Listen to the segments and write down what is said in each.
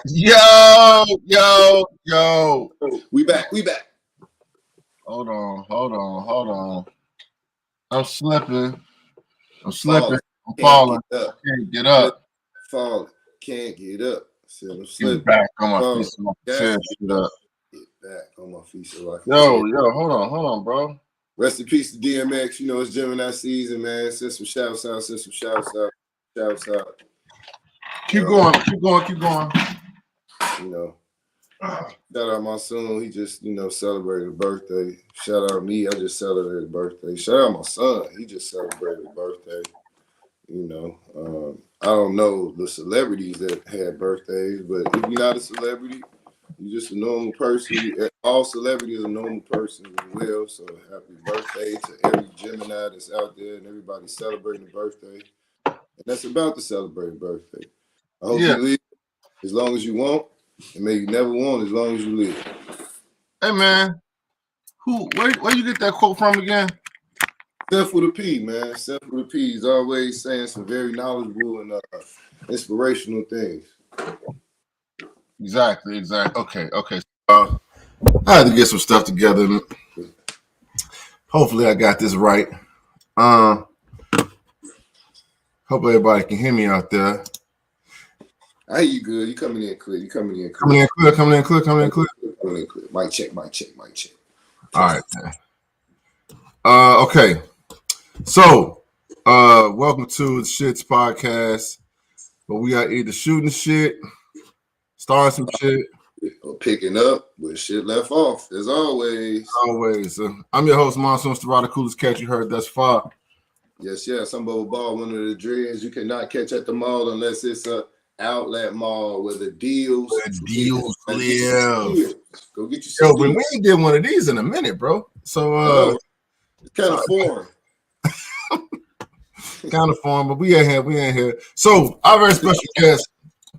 Yo. We back. Hold on. I'm slipping. I'm Falling. falling. Get up. Can't get up. Falling. Can't get up. Said I'm Get slipping. back on my Falling. feet so I can tear shit up. Get back on my feet so I can Yo, hold on, bro. Rest in peace to DMX. You know, it's Gemini season, man. Send some shouts out. Shouts out. Keep going. You know, shout out Monsoon. He just, celebrated a birthday. Shout out me. I just celebrated a birthday. Shout out my son. He just celebrated a birthday. I don't know the celebrities that had birthdays, but if you're not a celebrity, you're just a normal person. All celebrities are normal persons as well. So happy birthday to every Gemini that's out there and everybody celebrating a birthday. And that's about to celebrate a birthday. I hope you live as long as you want, and may you never want as long as you live. Hey man, where you get that quote from again? Seth with a P, man. Seth with a P is always saying some very knowledgeable and inspirational things. Exactly. Okay. I had to get some stuff together. Hopefully I got this right. Hope everybody can hear me out there. I hear you good. You coming in clear. Coming in clear. Mic check. All right, man. Okay. So, welcome to the Shits podcast. But we are either shooting shit, starting some shit, or picking up where shit left off, as always. I'm your host, Monsoon, Staraw, the coolest catch you heard thus far. Yes. I'm Bubba Ball, one of the dreads you cannot catch at the mall unless it's a outlet mall where the deals live. Go get you some. Yo, but we ain't did one of these in a minute, bro. So it's kind of foreign. But we ain't here. So our very special guest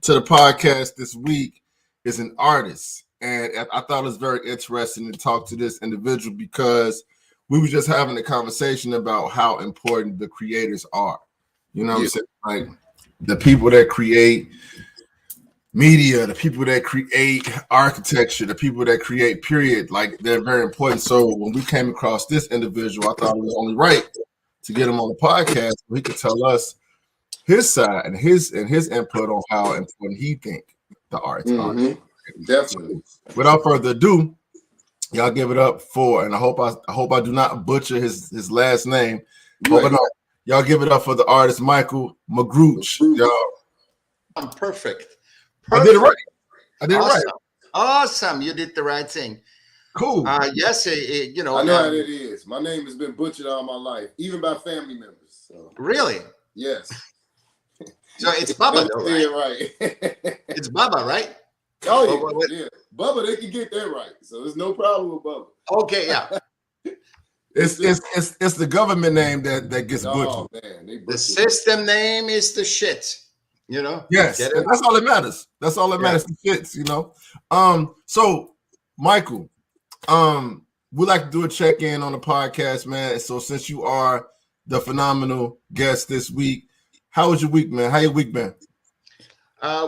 to the podcast this week is an artist, and I thought it was very interesting to talk to this individual because we were just having a conversation about how important the creators are. You know what I'm saying? Like the people that create media, the people that create architecture, the people that create period, like they're very important. So when we came across this individual, I thought it was only right to get him on the podcast so he could tell us his side and his input on how important he think the arts are. Definitely. Without further ado, y'all give it up for, and I hope I do not butcher his last name. Y'all give it up for the artist Michaell Magrutsche. Y'all. I'm perfect. I did it right. Awesome. You did the right thing. Cool. Yes, I know how it is. My name has been butchered all my life, even by family members. So. Really? Yes. So it's Bubba, though, right? It's Bubba, right? Oh, yeah. Bubba, they can get that right. So there's no problem with Bubba. Okay, yeah. It's the government name that gets butchered. Man, the system name is the shit. You know? Yes, that's all that matters. That's all that matters. The shits, you know. So Michaell, we like to do a check-in on the podcast, man. So since you are the phenomenal guest this week, how was your week, man? How your week been?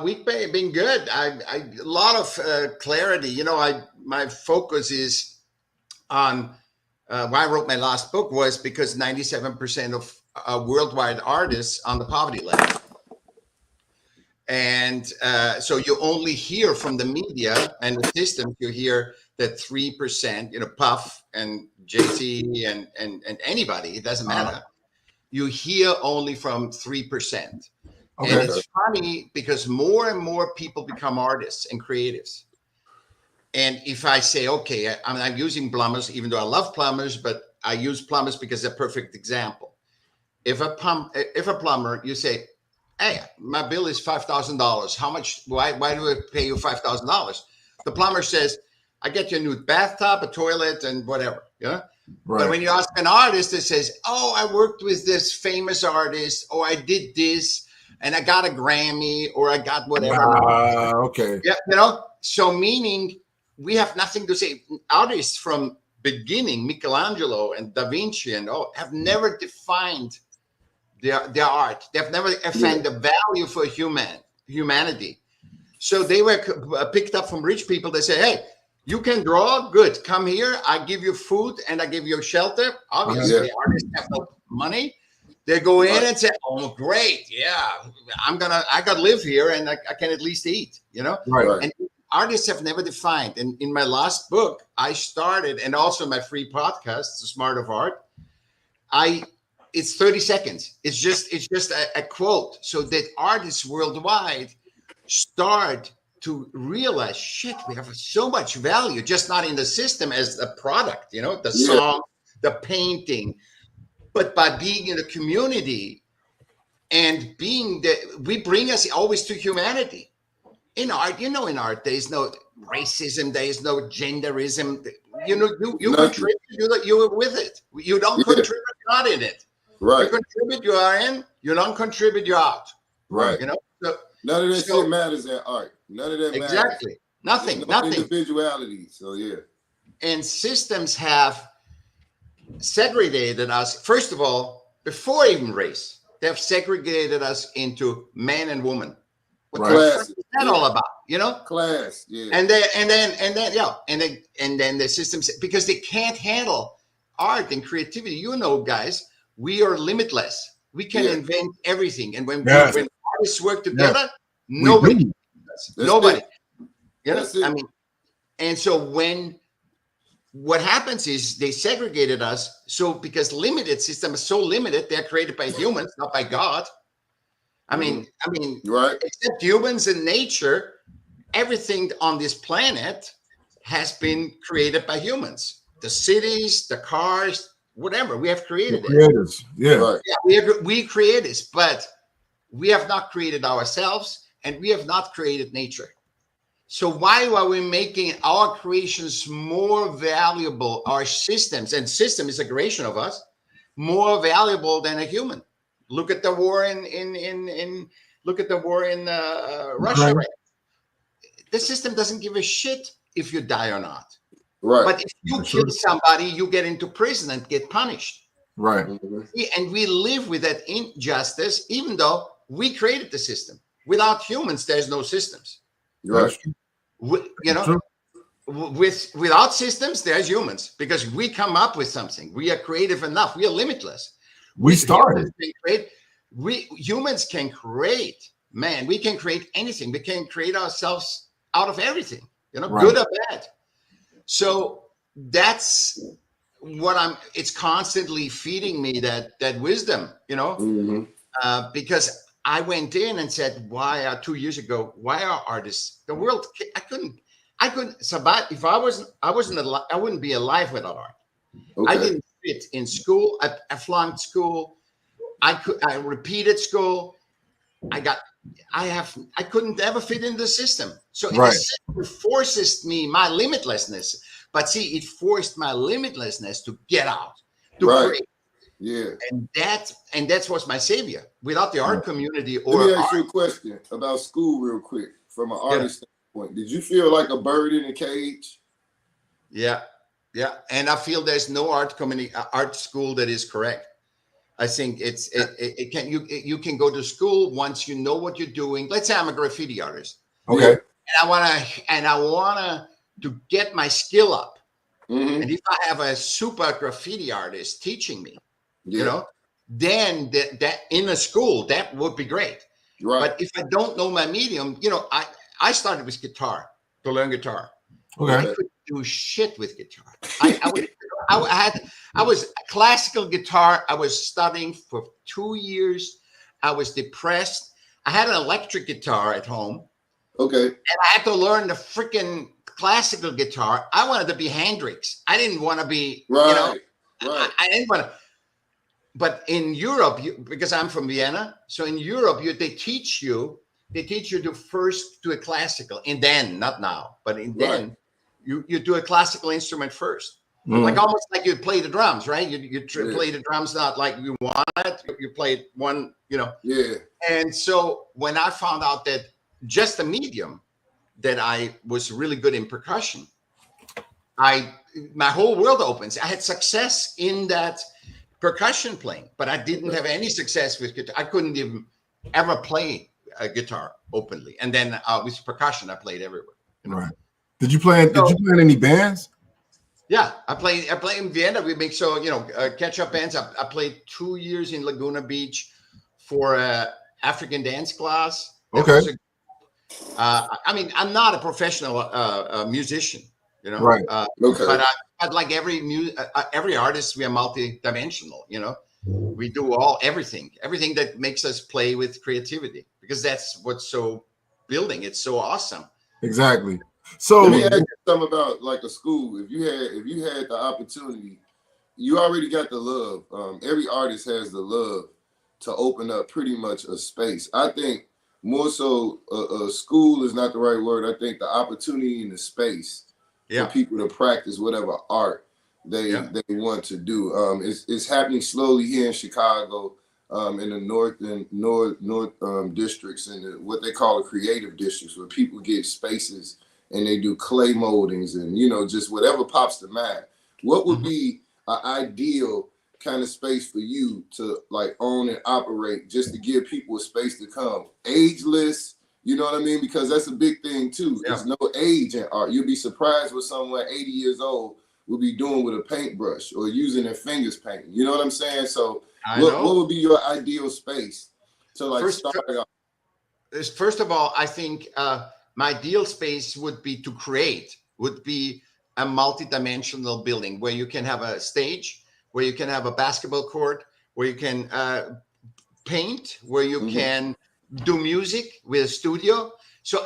Week been good. A lot of clarity. You know, my focus is on why I wrote my last book was because 97% of worldwide artists on the poverty level. And so you only hear from the media and the systems, you hear that 3%, you know, Puff and Jay-Z and anybody, it doesn't matter. You hear only from 3%. Okay. And it's funny because more and more people become artists and creatives. And if I say, okay, I'm using plumbers, even though I love plumbers, but I use plumbers because they're a perfect example. If a plumber, you say, hey, my bill is $5,000. How much? Why do I pay you $5,000? The plumber says, I get you a new bathtub, a toilet, and whatever. Yeah. Right. But when you ask an artist that says, oh, I worked with this famous artist, or I did this, and I got a Grammy, or I got whatever. Okay. Yeah, you know. So meaning we have nothing to say. Artists from beginning, Michelangelo and Da Vinci and all, have never defined their art. They've never defined the value for humanity. So they were picked up from rich people. They say, hey, you can draw, good. Come here. I give you food and I give you shelter. Obviously, artists have no money. They go in and say, oh, great. Yeah, I got to live here and I can at least eat, you know? Right. And artists have never defined. And in my last book, I started, and also my free podcast, The Smart of Art, it's 30 seconds. It's just a quote so that artists worldwide start to realize, shit, we have so much value, just not in the system as a product, you know, the song, the painting, but by being in the community and we bring us always to humanity. In art, you know, there is no racism, there is no genderism. You know, you contribute, you're with it. You don't contribute, you're not in it. Right. You contribute, you are in. You don't contribute, you're out. Right. You know, so, none of that shit matters in art. None of that matters. Exactly. Nothing. Individuality. So yeah. And systems have segregated us. First of all, before even race, they have segregated us into man and woman. What the fuck is that all about? You know, class. Yeah. And then the systems, because they can't handle art and creativity. You know, guys, we are limitless. We can invent everything. And when artists work together, nobody. You know, I mean, and so what happens is they segregated us. So because limited systems are so limited, they're created by humans, not by God. I mean, except humans and nature, everything on this planet has been created by humans. The cities, the cars, whatever, we have created it. Creators. Yeah. We creators, but we have not created ourselves and we have not created nature. So why are we making our creations more valuable, our systems, and system is a creation of us, more valuable than a human? Look at the war in Russia. Right? The system doesn't give a shit if you die or not. Right. But if you kill somebody, you get into prison and get punished. Right. And we live with that injustice, even though we created the system. Without humans, there's no systems. Right. You know, without systems, there's humans because we come up with something. We are creative enough. We are limitless. We started. Humans can create, man. We can create anything. We can create ourselves out of everything. You know, good or bad. So that's what it's constantly feeding me that wisdom. You know, because I went in and said, 2 years ago, why are artists? The world, I couldn't survive. If I wouldn't be alive without art. Okay. I didn't fit in school. I flunked school. I repeated school. I couldn't ever fit in the system. So the system forces me my limitlessness. But see, it forced my limitlessness to get out, to create. Yeah. And that's what's my savior. Without the art community Let me ask you a question about school real quick from an artist standpoint. Did you feel like a bird in a cage? Yeah. Yeah. And I feel there's no art school that is correct. I think you can go to school once you know what you're doing. Let's say I'm a graffiti artist. Okay. And I wanna to get my skill up. Mm-hmm. And if I have a super graffiti artist teaching me, you know, then that in a school, that would be great. Right. But if I don't know my medium, you know, I started with guitar, to learn guitar. Okay. I couldn't do shit with guitar. I was classical guitar. I was studying for 2 years. I was depressed. I had an electric guitar at home. Okay. And I had to learn the freaking classical guitar. I wanted to be Hendrix. I didn't want to be, you know, I didn't want to. But in Europe, because I'm from Vienna, so in Europe, they teach you to first do a classical, and then, not now, but then you do a classical instrument first. Like almost like you play the drums, right? You play the drums not like you want it. You play one, you know. Yeah. And so when I found out that just a medium, that I was really good in percussion, my whole world opens. I had success in that percussion playing, but I didn't have any success with guitar. I couldn't even ever play a guitar openly, and then with percussion, I played everywhere. You know? Right. Did you play in any bands? Yeah, I play in Vienna. We make catch-up bands. I played 2 years in Laguna Beach for African dance class. Okay. I mean, I'm not a professional musician, you know. Right. Okay. But like every artist, we are multi-dimensional. You know, we do everything that makes us play with creativity, because that's what's so building. It's so awesome. Exactly. So let me ask you something about like a school. If you had the opportunity, you already got the love. Every artist has the love to open up pretty much a space. I think more so a school is not the right word. I think the opportunity in the space for people to practice whatever art they want to do. It's happening slowly here in Chicago, in the north districts, and what they call the creative districts, where people get spaces and they do clay moldings and just whatever pops to mind. What would be an ideal kind of space for you to like own and operate, just to give people a space to come, ageless? You know what I mean? Because that's a big thing too. There's no age in art. You'll be surprised what someone 80 years old will be doing with a paintbrush or using their fingers painting. You know what I'm saying? So what would be your ideal space to like start off? First of all, I think my ideal space would be a multi-dimensional building where you can have a stage, where you can have a basketball court, where you can paint, where you can do music with a studio. So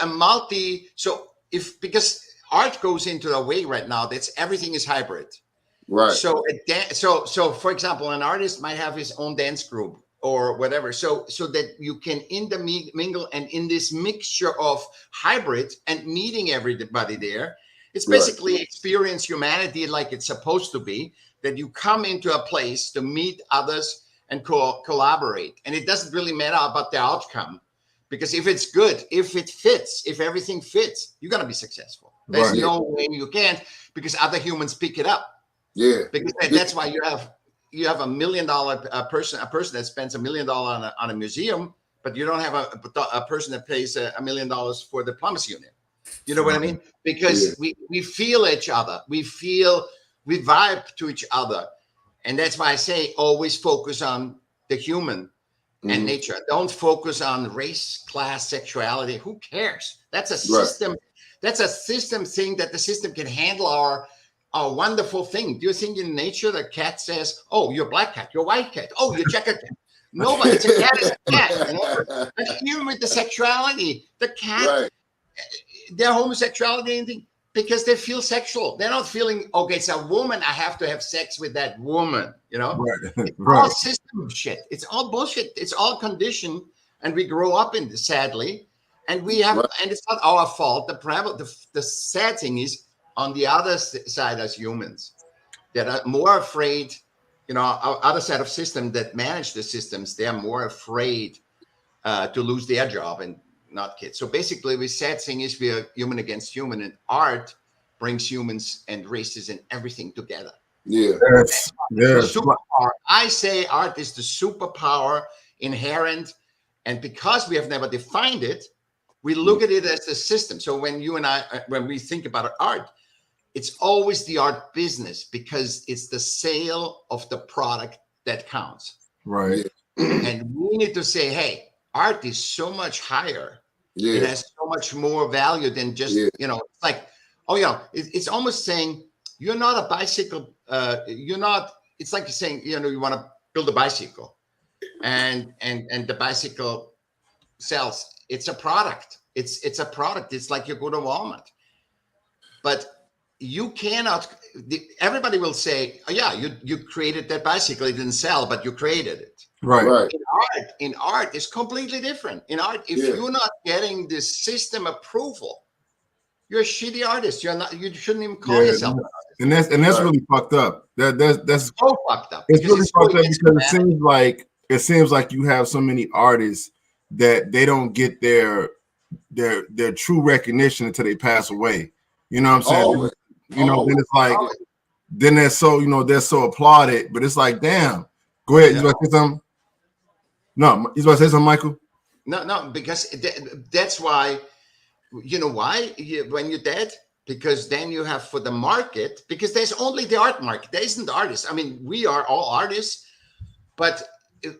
because art goes into a way right now that's everything is hybrid. Right. So so for example, an artist might have his own dance group or whatever, so that you can intermingle, and in this mixture of hybrid and meeting everybody there, it's basically experience humanity like it's supposed to be, that you come into a place to meet others and collaborate. And it doesn't really matter about the outcome, because if it's good, if it fits, if everything fits, you're going to be successful. There's no way you can't, because other humans pick it up. Yeah. Because that's why you have $1 million a person that spends $1 million on a museum, but you don't have a person that pays $1 million for the plumbers union. You know what I mean? Because we feel each other. We vibe to each other. And that's why I say always focus on the human and nature. Don't focus on race, class, sexuality. Who cares? That's a system. That's a system thing that the system can handle. Our wonderful thing. Do you think in nature the cat says, "Oh, you're a black cat, you're a white cat, oh, you're checker cat"? Nobody. It's a cat. It's a cat. You know? And even with the sexuality, the cat, their homosexuality, anything, because they feel sexual. They're not feeling, okay, it's a woman, I have to have sex with that woman. You know, it's all system shit. It's all bullshit. It's all conditioned, and we grow up in this, sadly, and we have, and it's not our fault. The sad thing is, on the other side, as humans that are more afraid, our other side of system that manage the systems, they are more afraid to lose their job and not kids. So basically, the sad thing is we are human against human, and art brings humans and races and everything together. Yeah. Superpower. I say art is the superpower inherent, and because we have never defined it, we look at it as a system. So when we think about art, it's always the art business, because it's the sale of the product that counts. Right. And we need to say, hey, art is so much higher. It has so much more value than just, it's like, it's almost saying you're not a bicycle. It's like you're saying, you want to build a bicycle and the bicycle sells. It's a product. It's a product. It's like you go to Walmart. But you cannot, everybody will say, oh, yeah, you created that bicycle. It didn't sell, but you created it. Right. In art, it's completely different. In art, if you're not getting this system approval, you're a shitty artist. You shouldn't even call yourself an artist. And that's really fucked up. That's so fucked up. It's really fucked up because it seems like you have so many artists that they don't get their true recognition until they pass away. You know what I'm saying? Then it's like, then they're so, they're so applauded, but it's like, damn. Go ahead. You about to say something? No, you about to say something, Michael? No, because that's why. You know why? When you're dead, because then you have for the market, because there's only the art market. There isn't artists. I mean, we are all artists, but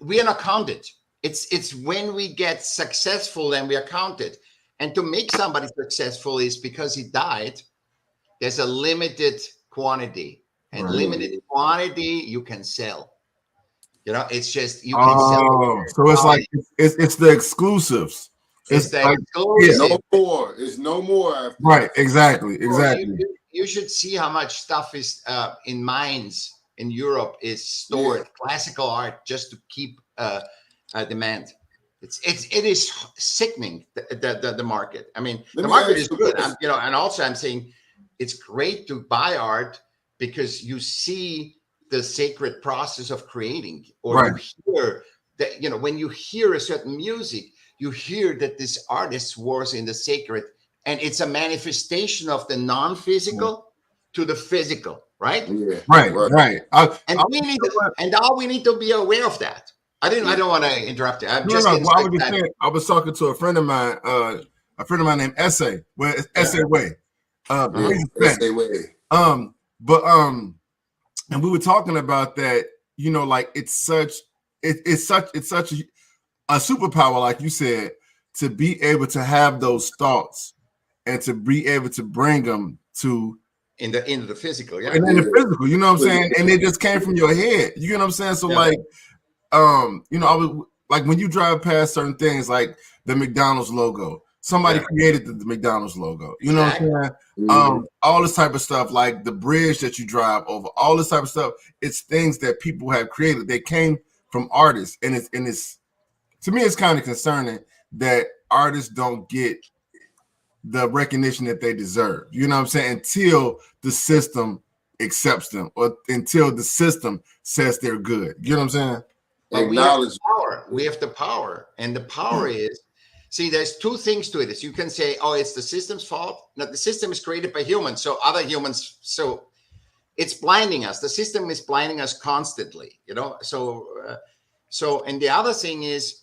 we are not counted. It's when we get successful then we are counted. And to make somebody successful is because he died. There's a limited quantity, and limited quantity you can sell. You know, it's just you can sell. Oh, so it's like it's the exclusives. It's like no more. It's no more. After right. Exactly. Exactly. You should see how much stuff is in mines in Europe is stored. Classical art just to keep demand. It is sickening the market. I mean, the market is good. You know, and also I'm saying it's great to buy art because you see the sacred process of creating, or you hear that, you know, when you hear a certain music, you hear that this artist was in the sacred, and it's a manifestation of the non-physical to the physical, right? Yeah. Right. And all we need to be aware of that. I don't want to interrupt you. I was talking to a friend of mine named Essay. Well, it's Essay Way. Essay Way. And we were talking about that, you know, like it's such a superpower, like you said, to be able to have those thoughts and to be able to bring them to into the physical, and in the physical, you know what I'm saying? And it just came from your head. You know what I'm saying? So like, you know, I was like, when you drive past certain things like the McDonald's logo, somebody created the McDonald's logo. You know what I'm saying? All this type of stuff, like the bridge that you drive over, all this type of stuff. It's things that people have created. They came from artists, and it's to me, it's kind of concerning that artists don't get the recognition that they deserve. You know what I'm saying? Until the system accepts them, or until the system says they're good. You know what I'm saying? Acknowledge power. We have the power, and the power is. See, there's two things to it. You can say, oh, it's the system's fault. No, the system is created by humans. So other humans, so it's blinding us. The system is blinding us constantly, you know? So, and the other thing is,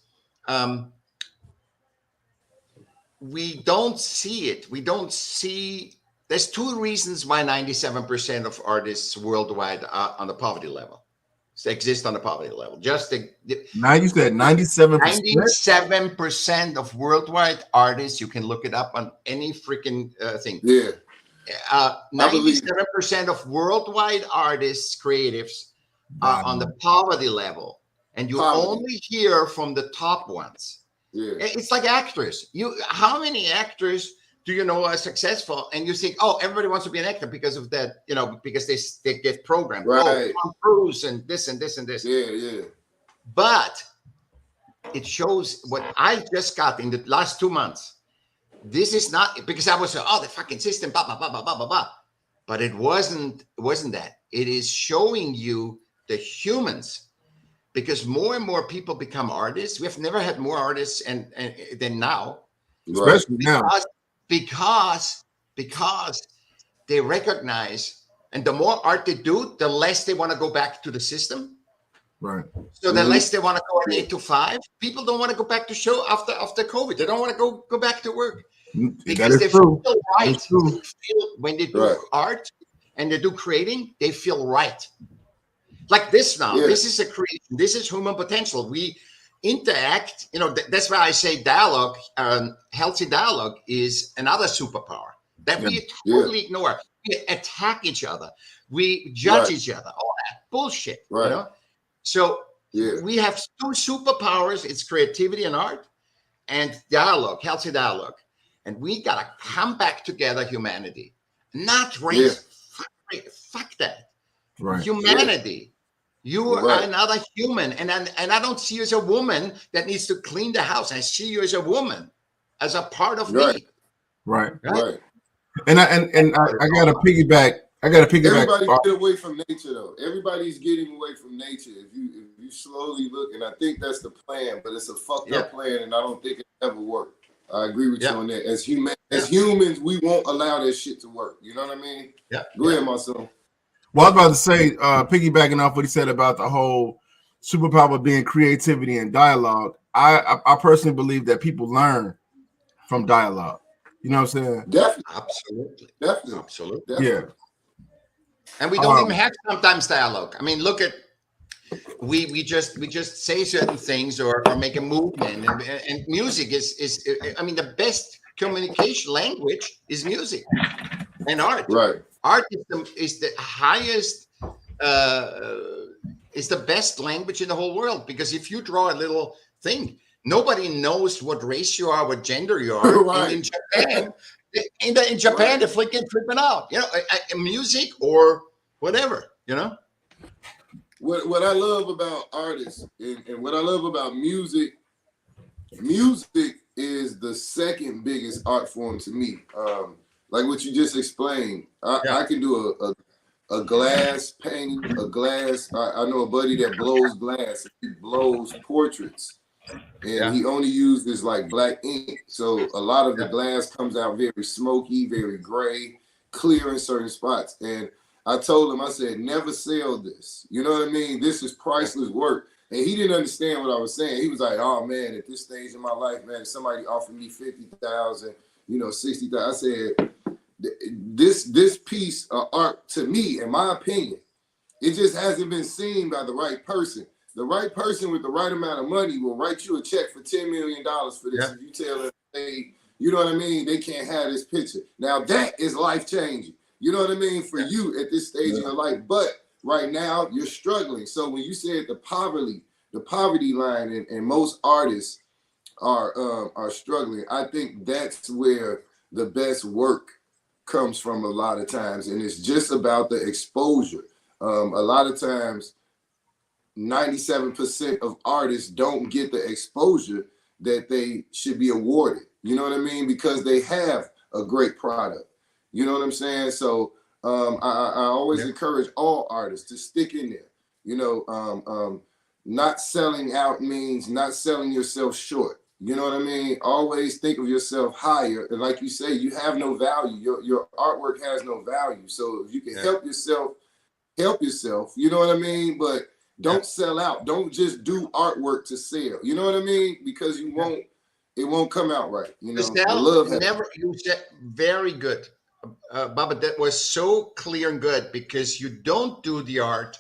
we don't see it. We don't see, there's two reasons why 97% of artists worldwide are on the poverty level. Exist on the poverty level. Just now you said 97%. 97% of worldwide artists. You can look it up on any freaking thing. Yeah. 97% of worldwide artists, creatives, are on the poverty level, and you only hear from the top ones. Yeah. It's like actors. How many actors do you know are successful, and you think, oh, everybody wants to be an actor because of that, you know, because they get programmed. Right. Oh, Tom Cruise and this and this and this. Yeah. But it shows what I just got in the last 2 months. This is not because I was the fucking system, blah, blah, blah, blah, blah, blah, blah. But it wasn't that. It is showing you the humans, because more and more people become artists. We have never had more artists than now. Especially now. Because they recognize, and the more art they do, the less they want to go back to the system. Right. So the less they want to go 8 to 5. People don't want to go back to show after COVID. They don't want to go back to work because they feel right. They feel, when they do art and they do creating, they feel right. Like this now. Yeah. This is a creation. This is human potential. We interact, you know, that's why I say dialogue, healthy dialogue is another superpower that we totally ignore. We attack each other. We judge each other. All that bullshit, you know? So we have two superpowers. It's creativity and art, and dialogue, healthy dialogue. And we got to come back together, humanity, not race. Fuck that. Right. Humanity. You are another human, and I don't see you as a woman that needs to clean the house. I see you as a woman, as a part of me. Right. And I gotta piggyback. Everybody get away from nature, though. Everybody's getting away from nature. If you slowly look, and I think that's the plan, but it's a fucked up plan, and I don't think it ever worked. I agree with you on that. As humans, we won't allow that shit to work. You know what I mean? Yeah. Go ahead, my son. Well, I was about to say, piggybacking off what he said about the whole superpower being creativity and dialogue. I personally believe that people learn from dialogue. You know what I'm saying? Definitely, Absolutely. definitely, Absolutely. definitely. Yeah. And we don't even have sometimes dialogue. I mean, look at we just say certain things or make a movement, and music is I mean, the best communication language is music and art. Right. Art is the highest is the best language in the whole world, because if you draw a little thing, nobody knows what race you are, what gender you are. Right. And in Japan, in Japan, they're flipping out. You know, music or whatever. You know. What I love about artists and what I love about music is the second biggest art form to me. Like what you just explained, I can do a glass painting, a glass. I know a buddy that blows glass. He blows portraits, and he only uses like black ink. So a lot of the glass comes out very smoky, very gray, clear in certain spots. And I told him, I said, never sell this. You know what I mean? This is priceless work. And he didn't understand what I was saying. He was like, oh man, at this stage in my life, man, if somebody offered me 50,000, 60,000. I said, this piece of art, to me, in my opinion, it just hasn't been seen by the right person. The right person with the right amount of money will write you a check for $10 million for this. If you tell them, hey, you know what I mean, they can't have this picture. Now that is life-changing. You know what I mean? For you at this stage in your life. But right now you're struggling. So when you said the poverty line, and most artists are struggling, I think that's where the best work comes from a lot of times. And it's just about the exposure. A lot of times 97% of artists don't get the exposure that they should be awarded. You know what I mean? Because they have a great product. You know what I'm saying? So I always encourage all artists to stick in there. Not selling out means not selling yourself short. You know what I mean? Always think of yourself higher. And like you say, you have no value. Your artwork has no value. So if you can help yourself. You know what I mean? But don't sell out. Don't just do artwork to sell. You know what I mean? Because it won't come out right. You said very good. Bubba, that was so clear and good, because you don't do the art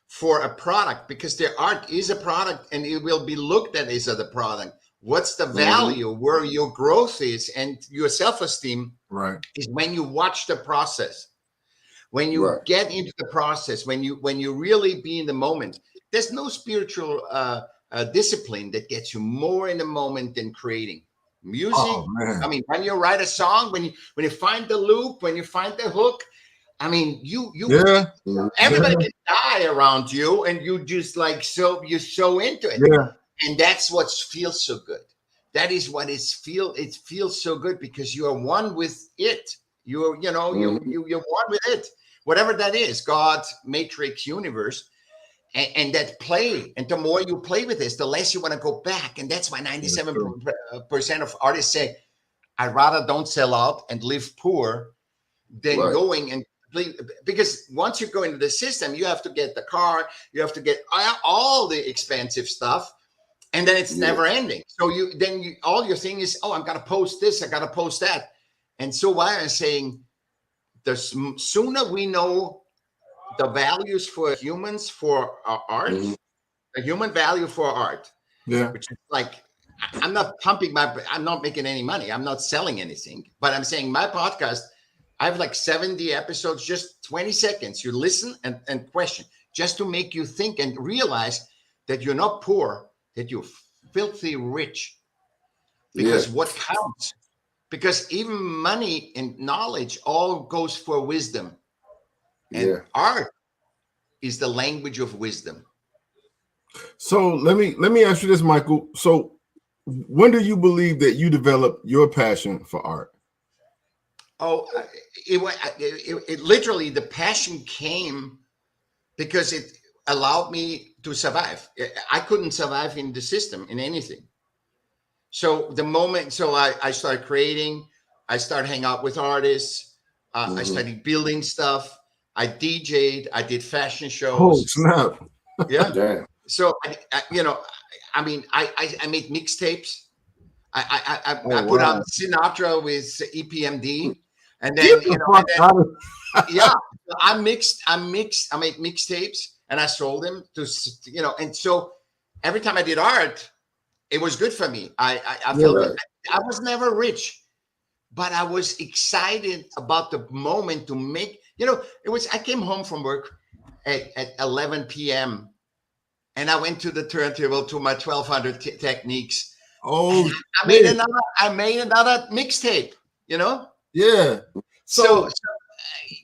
for a product, because the art is a product and it will be looked at as a product. What's the value, where your growth is and your self-esteem is when you watch the process, when you get into the process, when you really be in the moment. There's no spiritual discipline that gets you more in the moment than creating. Music, I mean, when you write a song, when you find the loop, when you find the hook, I mean, everybody can die around you, and you just you're so into it. And that's what feels so good. That is what it feels so good, because you are one with it. You're one with it, whatever that is, God, matrix, universe. And that play, and the more you play with this, the less you want to go back. And that's why 97% of artists say, I'd rather don't sell out and live poor than going and play. Because once you go into the system, you have to get the car, you have to get all the expensive stuff, and then it's never ending. So all your thing is, I'm going to post this, I got to post that. And so why I'm saying, the sooner we know the values for humans for our art, the human value for art, which is like, I'm not making any money. I'm not selling anything, but I'm saying my podcast, I have like 70 episodes, just 20 seconds. You listen and question, just to make you think and realize that you're not poor, that you're filthy rich. Because what counts? Because even money and knowledge all goes for wisdom. And art is the language of wisdom. So let me ask you this, Michael. So when do you believe that you developed your passion for art? It literally, the passion came because it allowed me to survive. I couldn't survive in the system, in anything. So I started creating, I started hanging out with artists. I started building stuff. I DJ'd. I did fashion shows. Oh, snap. Yeah. So I mean, I made mixtapes. I put out Sinatra with EPMD, and then yeah, I make mixtapes, and I sold them to and so every time I did art, it was good for me. I felt I was never rich, but I was excited about the moment to make. It was. I came home from work at 11 p.m. and I went to the turntable to my 1200 techniques. Oh, I made another mixtape. Yeah. So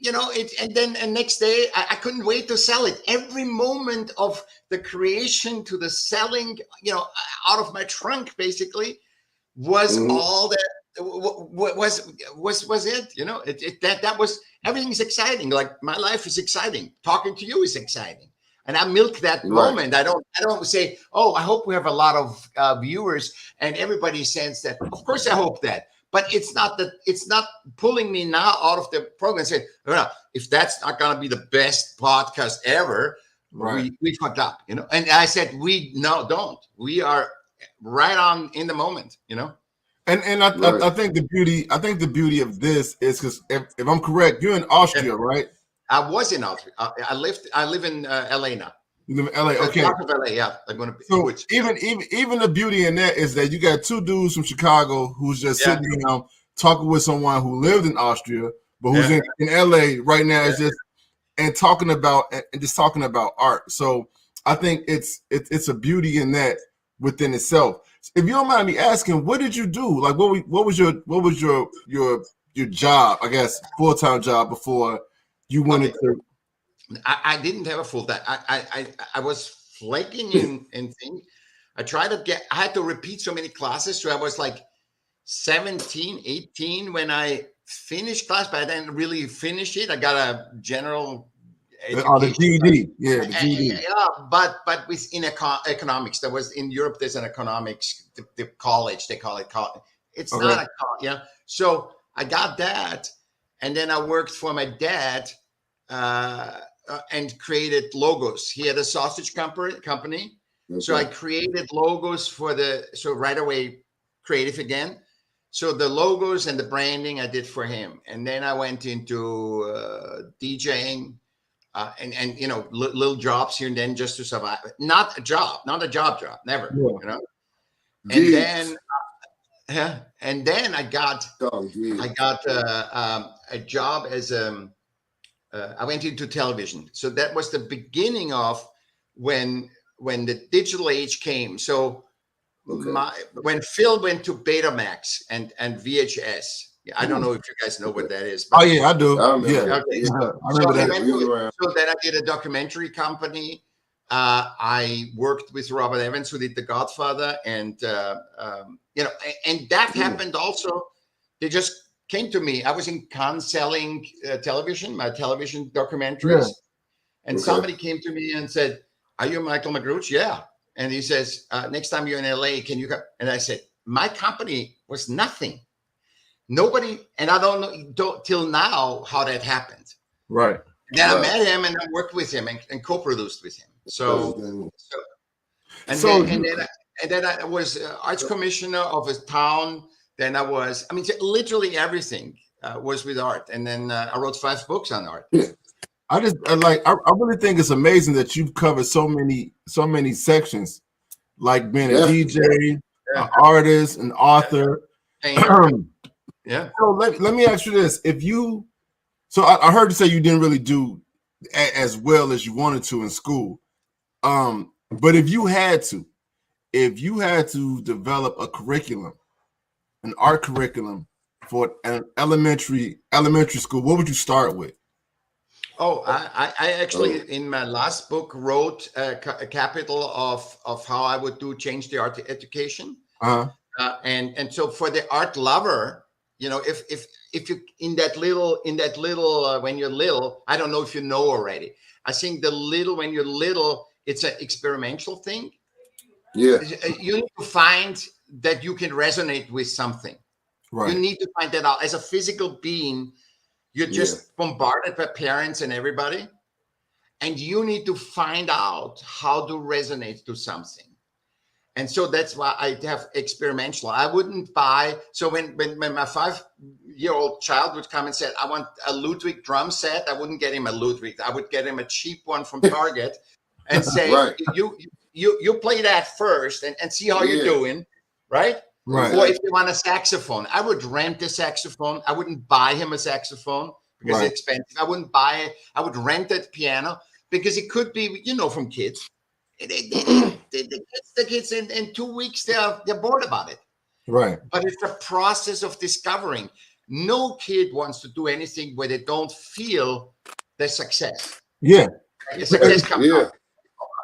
and next day I couldn't wait to sell it. Every moment of the creation to the selling, out of my trunk basically was all that was it. That was, everything's exciting. Like my life is exciting. Talking to you is exciting. And I milk that moment. I don't say, oh, I hope we have a lot of viewers and everybody sends that. Of course, I hope that. But it's not pulling me now out of the program and saying, if that's not going to be the best podcast ever, we fucked up, And I said, don't. We are right on in the moment, And I think the beauty of this is because if I'm correct, you're in Austria, right? I was in Austria. I live in LA now. You live in LA, okay. North of LA, yeah. I'm gonna be, so even the beauty in that is that you got two dudes from Chicago who's just sitting down talking with someone who lived in Austria, but who's in LA right now is just and talking about art. So I think it's a beauty in that within itself. If you don't mind me asking, what did you do? Like, what was your job? I guess full-time job before you wanted to. I didn't have a full time. I was flaking in things. I had to repeat so many classes. So I was like 17, 18 when I finished class, but I didn't really finish it. I got a general education. The GED. Yeah, the GED. Yeah, but within economics. There was in Europe, there's an economics, the college, they call it college. It's not a college, So I got that. And then I worked for my dad and created logos. He had a sausage company. Okay. So I created logos so right away, creative again. So the logos and the branding I did for him. And then I went into DJing and little jobs here and then just to survive. Not a job, never, And then I got a job as I went into television. So that was the beginning of when the digital age came. So when Phil went to Betamax and VHS, I don't know if you guys know what that is. But, I do. I remember that. So then I did a documentary company. I worked with Robert Evans, who did The Godfather, and and that happened also. They just came to me. I was in Cannes selling television, my television documentaries, and somebody came to me and said, "Are you Michaell Magrutsche?" Yeah, and he says, "Next time you're in LA, can you come?" And I said, "My company was nothing, nobody," and I don't know till now how that happened. Right. And then I met him and I worked with him and co-produced with him. Then I was arts commissioner of a town. Then I was, literally everything was with art. And then I wrote 5 books on art. I really think it's amazing that you've covered so many sections, like being a DJ, an artist, an author. Yeah. So let me ask you this: so I heard you say you didn't really do as well as you wanted to in school, but if you had to develop a curriculum, an art curriculum for an elementary school, what would you start with? Oh, I actually in my last book wrote a capital of how I would change the art education, and so for the art lover. If you in that little when you're little, I don't know if you know already. I think when you're little, it's an experimental thing. Yeah, you need to find that you can resonate with something. Right. You need to find that out. As a physical being, you're just bombarded by parents and everybody, and you need to find out how to resonate to something. And so that's why I have experimental. I wouldn't buy. So when my 5-year-old child would come and said, I want a Ludwig drum set, I wouldn't get him a Ludwig. I would get him a cheap one from Target and say, Right. you play that first and see how you're doing, right? Right. Or if you want a saxophone, I would rent a saxophone. I wouldn't buy him a saxophone because it's expensive. I wouldn't buy it. I would rent that piano because it could be, from kids. The kids in 2 weeks they're bored about it. Right. But it's a process of discovering. No kid wants to do anything where they don't feel the success. Yeah. The success comes out.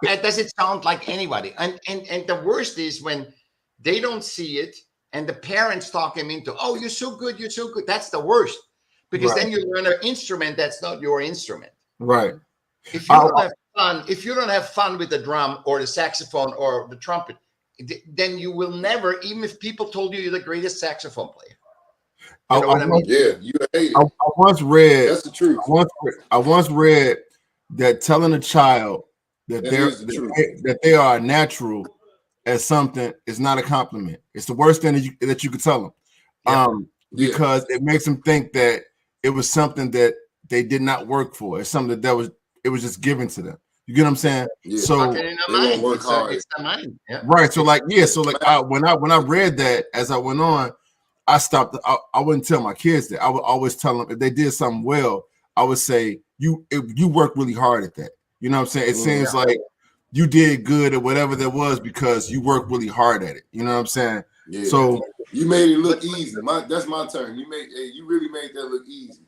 And does it sound like anybody? And the worst is when they don't see it and the parents talk them into, oh, you're so good, you're so good. That's the worst. Because then you learn an instrument that's not your instrument. Right. If you don't have fun, if you don't have fun with the drum or the saxophone or the trumpet, then you will never, even if people told you you're the greatest saxophone player. You know what I mean? Yeah, you hate it. I once read. That's the truth. I once read that telling a child that they are natural as something is not a compliment. It's the worst thing that you could tell them, because it makes them think that it was something that they did not work for. It's something that was just given to them. You get what I'm saying? Yeah. So they don't work hard. It's the mind. Yeah. right. So when I read that, as I went on, I stopped. I wouldn't tell my kids that. I would always tell them if they did something well, I would say you work really hard at that. You know what I'm saying? It seems like you did good at whatever that was because you worked really hard at it. You know what I'm saying? Yeah. So you made it look easy. That's my term. You really made that look easy.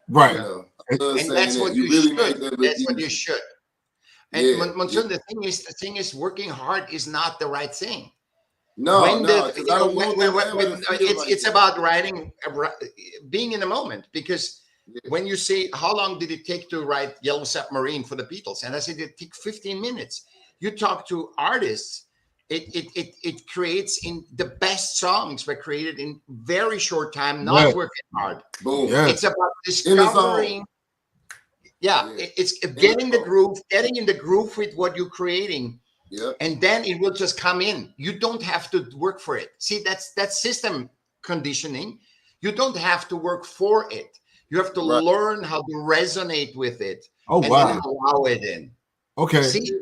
Right. And that's what you really should. That's what you should. And Monsoon, the thing is, working hard is not the right thing. It's about being in the moment. Because when you say, how long did it take to write Yellow Submarine for the Beatles? And I said, it took 15 minutes. You talk to artists, it creates in the best songs were created in very short time, not working hard. Boom. Yeah. It's about discovering. It's getting in the groove with what you're creating. Yeah. And then it will just come in. You don't have to work for it. See, that's system conditioning. You don't have to work for it. You have to learn how to resonate with it. Oh, and wow. then allow it in. Okay. See,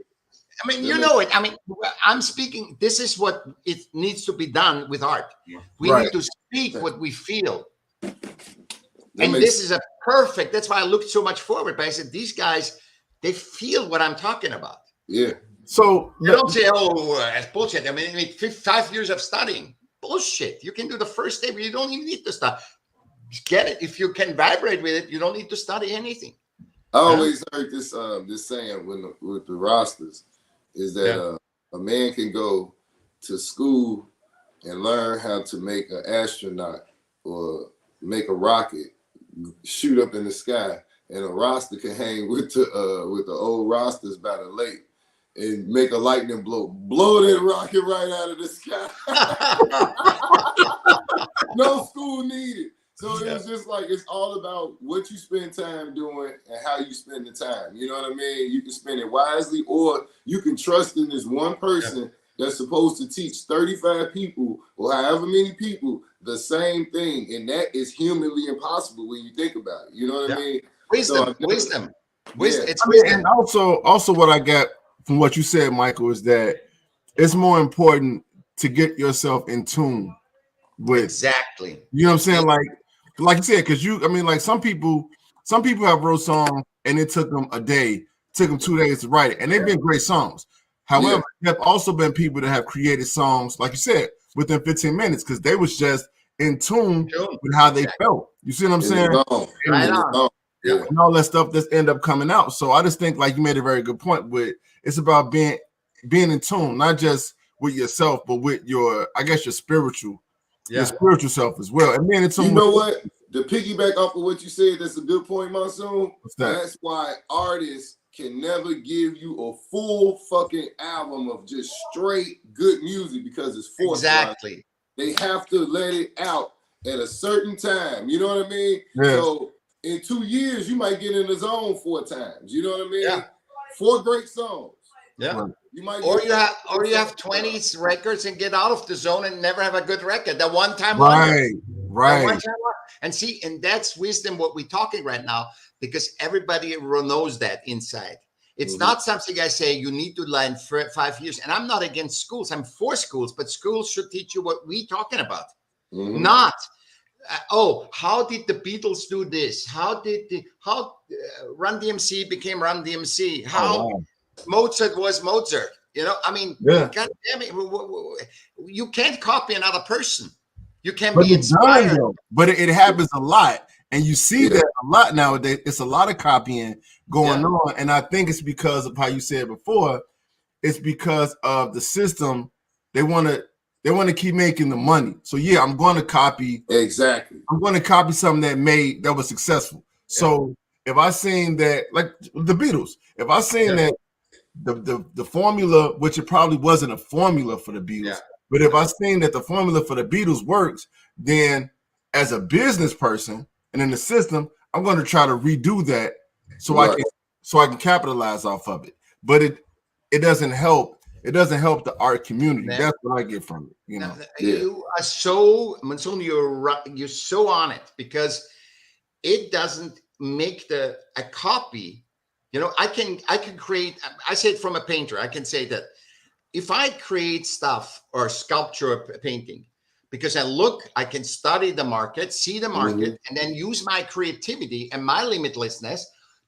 I mean, you know it. I mean, I'm speaking. This is what it needs to be done with art. We need to speak what we feel. And this is a perfect. That's why I looked so much forward. But I said, these guys, they feel what I'm talking about. Yeah. So you don't say, "Oh, that's bullshit." I mean, 5 years of studying, bullshit. You can do the first day, but you don't even need to study. Just get it. If you can vibrate with it, you don't need to study anything. I always heard this saying with the rosters is that a man can go to school and learn how to make an astronaut or make a rocket shoot up in the sky, and a roster can hang with the old rosters by the lake and make a lightning blow that rocket right out of the sky. No school needed. So it was just like, it's all about what you spend time doing and how you spend the time. You know what I mean? You can spend it wisely, or you can trust in this one person that's supposed to teach 35 people or however many people the same thing. And that is humanly impossible when you think about it. You know what I mean? Wisdom. It's wisdom. And also what I got from what you said, Michael, is that it's more important to get yourself in tune with. Exactly. You know what I'm saying? Like you said, because some people have wrote songs and it took them a day, took them 2 days to write it, and they've been great songs. However, there have also been people that have created songs, like you said, within 15 minutes because they was just in tune with how they felt. You see what I'm saying? Right on. And all that stuff that's end up coming out. So I just think, like you made a very good point with, it's about being in tune, not just with yourself, but with your spiritual. Your spiritual self as well. And man, it's you know what? To piggyback off of what you said, that's a good point, Monsoon. That's why artists can never give you a full fucking album of just straight good music because it's forced. Exactly. They have to let it out at a certain time. You know what I mean? Yeah. So in 2 years, you might get in the zone 4 times. You know what I mean? Yeah. 4 great songs. Yeah. Right. You might Or get you have 20 records and get out of the zone and never have a good record. The one-time wonder. Right. The Right. one-time wonder. And see, and that's wisdom what we're talking right now, because everybody knows that inside. It's not something I say you need to learn for 5 years. And I'm not against schools. I'm for schools, but schools should teach you what we're talking about. Not how did the Beatles do this? How Run DMC became Run DMC? How Mozart was Mozart? You know, I mean, God damn it, you can't copy another person. You can be inspired. But it happens a lot, and you see that a lot nowadays. It's a lot of copying going on, and I think it's because of how you said before. It's because of the system. They want to keep making the money. So yeah, I'm going to copy. Exactly. I'm going to copy something that was successful. So if I seen that, like the Beatles, if I seen that the formula, which it probably wasn't a formula for the Beatles, but if I seen that the formula for the Beatles works, then as a business person and in the system, I'm going to try to redo that so I can capitalize off of it. But it doesn't help. It doesn't help the art community. That's what I get from it. You know, you are so, Monsoon, you're so on it, because it doesn't make a copy. You know, I can create. I say it from a painter. I can say that if I create stuff or sculpture or painting, because I can study the market, see the market, and then use my creativity and my limitlessness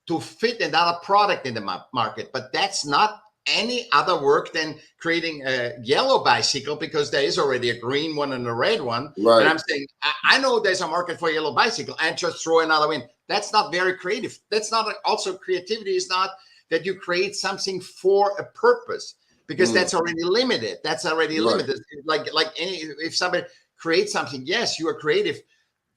to fit another product in the market. But that's not any other work than creating a yellow bicycle, because there is already a green one and a red one. Right. And I'm saying, I know there's a market for a yellow bicycle, and just throw another one. That's not very creative. That's not also creativity is not that you create something for a purpose, because that's already limited. That's already limited. Like if somebody creates something, yes, you are creative,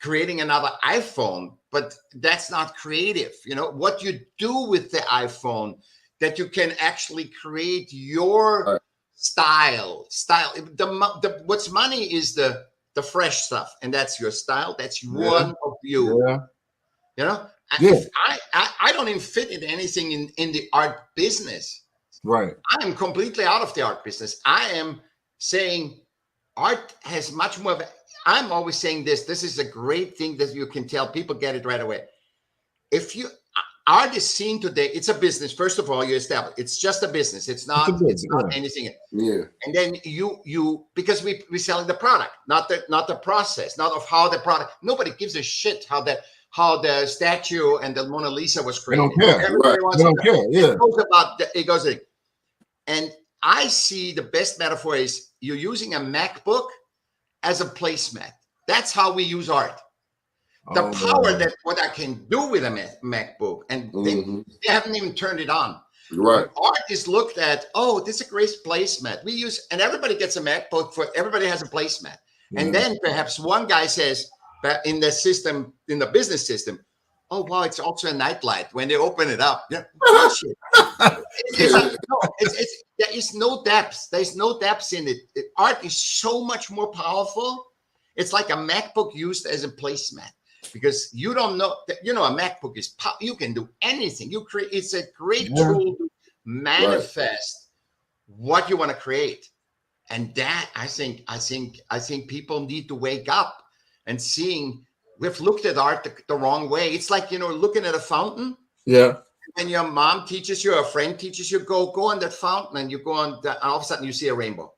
creating another iPhone, but that's not creative. You know what you do with the iPhone, that you can actually create your style. What's money is the fresh stuff, and that's your style. That's one of you. You know, I don't even fit into anything in the art business. Right. I am completely out of the art business. I am saying art has much more of I'm always saying this is a great thing that you can tell people get it right away. If you art is seen today, it's a business. First of all, you establish it's just a business. It's not anything. Yeah. And then you because we're selling the product, not the process, not of how the product. Nobody gives a shit how the statue and the Mona Lisa was created. They don't care. Everybody wants they don't care. Yeah. It goes. And I see the best metaphor is you're using a MacBook as a placemat. That's how we use art. The power that what I can do with a MacBook, and they haven't even turned it on. Right. Art is looked at. Oh, this is a great placemat. We use, and everybody gets a MacBook. Everybody has a placemat, and then perhaps one guy says that in the system, in the business system, oh wow, it's also a nightlight when they open it up. Yeah, bullshit. There is no depth. There's no depth in it. Art is so much more powerful. It's like a MacBook used as a placemat. Because you don't know that, a MacBook is you can do anything. You create. It's a great tool to manifest what you want to create, and that I think people need to wake up and seeing we've looked at art the wrong way. It's like looking at a fountain. Yeah. And your mom teaches you, a friend teaches you, go on that fountain, and you go on. And all of a sudden you see a rainbow.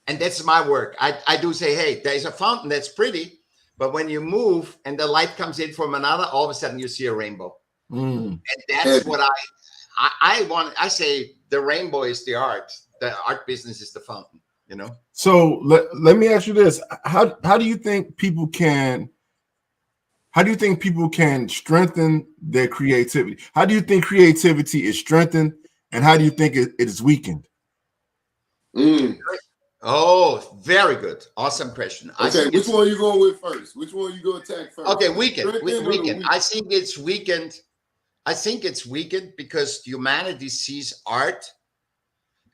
And that's my work. I do say, hey, there's a fountain that's pretty. But when you move and the light comes in from another, all of a sudden you see a rainbow. And that's what I want. I say the rainbow is the art. The art business is the fountain, So let me ask you this. How do you think people can strengthen their creativity? How do you think creativity is strengthened, and how do you think it is weakened? Oh, very good. Awesome question. Okay, which one are you going with first? Which one you going to attack first? Okay, weakened. I think it's weakened. I think it's weakened because humanity sees art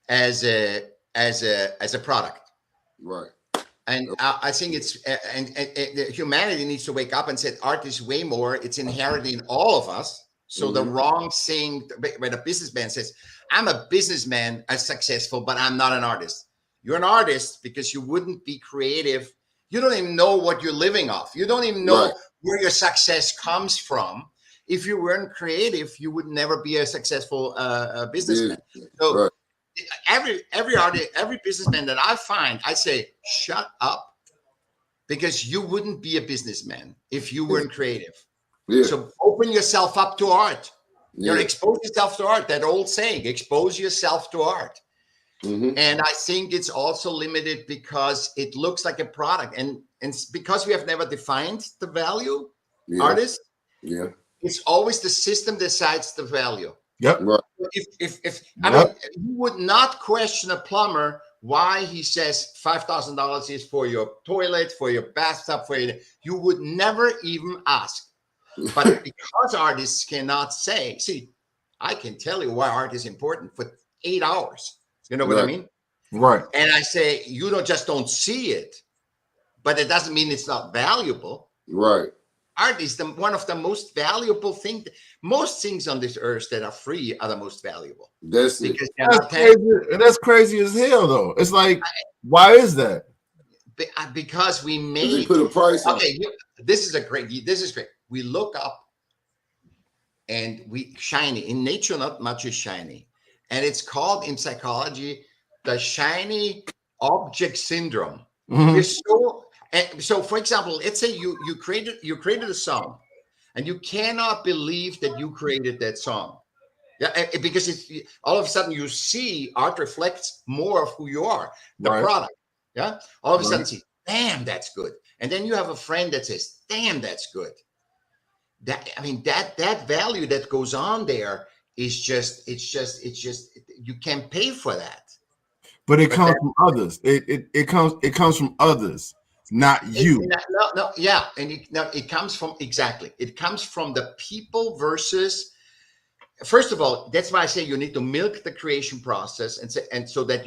as a product. Right. And I think it's and humanity needs to wake up and say art is way more. It's inherent in all of us. So the wrong thing when a businessman says, "I'm a businessman, I'm successful, but I'm not an artist." You're an artist because you wouldn't be creative. You don't even know what you're living off. You don't even know where your success comes from. If you weren't creative, you would never be a successful businessman. So every artist, every businessman that I find, I say, shut up, because you wouldn't be a businessman if you weren't creative. So open yourself up to art. You know, expose yourself to art. That old saying, expose yourself to art. And I think it's also limited because it looks like a product, and because we have never defined the value, artist. It's always the system decides the value. Yep. Right. If I mean, you would not question a plumber why he says $5,000 is for your toilet, for your bathtub, you would never even ask. But because artists cannot say, see, I can tell you why art is important for 8 hours. You know what I mean? Right. And I say, you just don't see it, but it doesn't mean it's not valuable. Right. Art is one of the most valuable things. Most things on this earth that are free are the most valuable. That's because crazy. And that's crazy as hell, though. It's like, why is that? Because we made. They put a price on. Okay, this is great. We look up, and we shiny in nature. Not much is shiny, and it's called in psychology the shiny object syndrome. We're so, for example, let's say you created a song, and you cannot believe that you created that song. Yeah, because it's all of a sudden you see art reflects more of who you are, the product. Yeah, all of a sudden see, damn, that's good, and then you have a friend that says, damn, that's good. That value that goes on there is just you can't pay for that. But it comes from others. It comes from others, not you. It comes from It comes from the people versus. First of all, that's why I say you need to milk the creation process and so that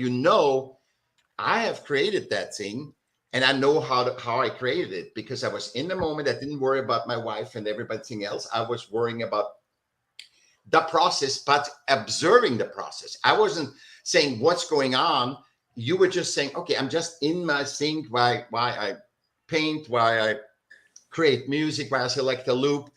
I have created that thing and I know how I created it, because I was in the moment. I didn't worry about my wife and everything else. I was worrying about the process, but observing the process. I wasn't saying what's going on. You were just saying, okay, I'm just in my thing, why I paint, why I create music, why I select a loop,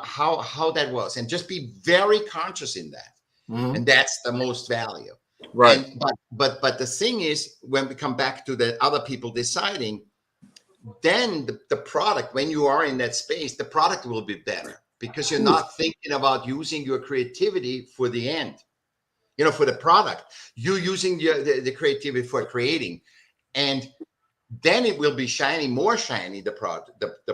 how that was, and just be very conscious in that. And that's the most value. Right. But the thing is, when we come back to the other people deciding, then the product, when you are in that space, the product will be better, because you're not thinking about using your creativity for the end, for the product. You're using the creativity for creating, and then it will be more shiny, the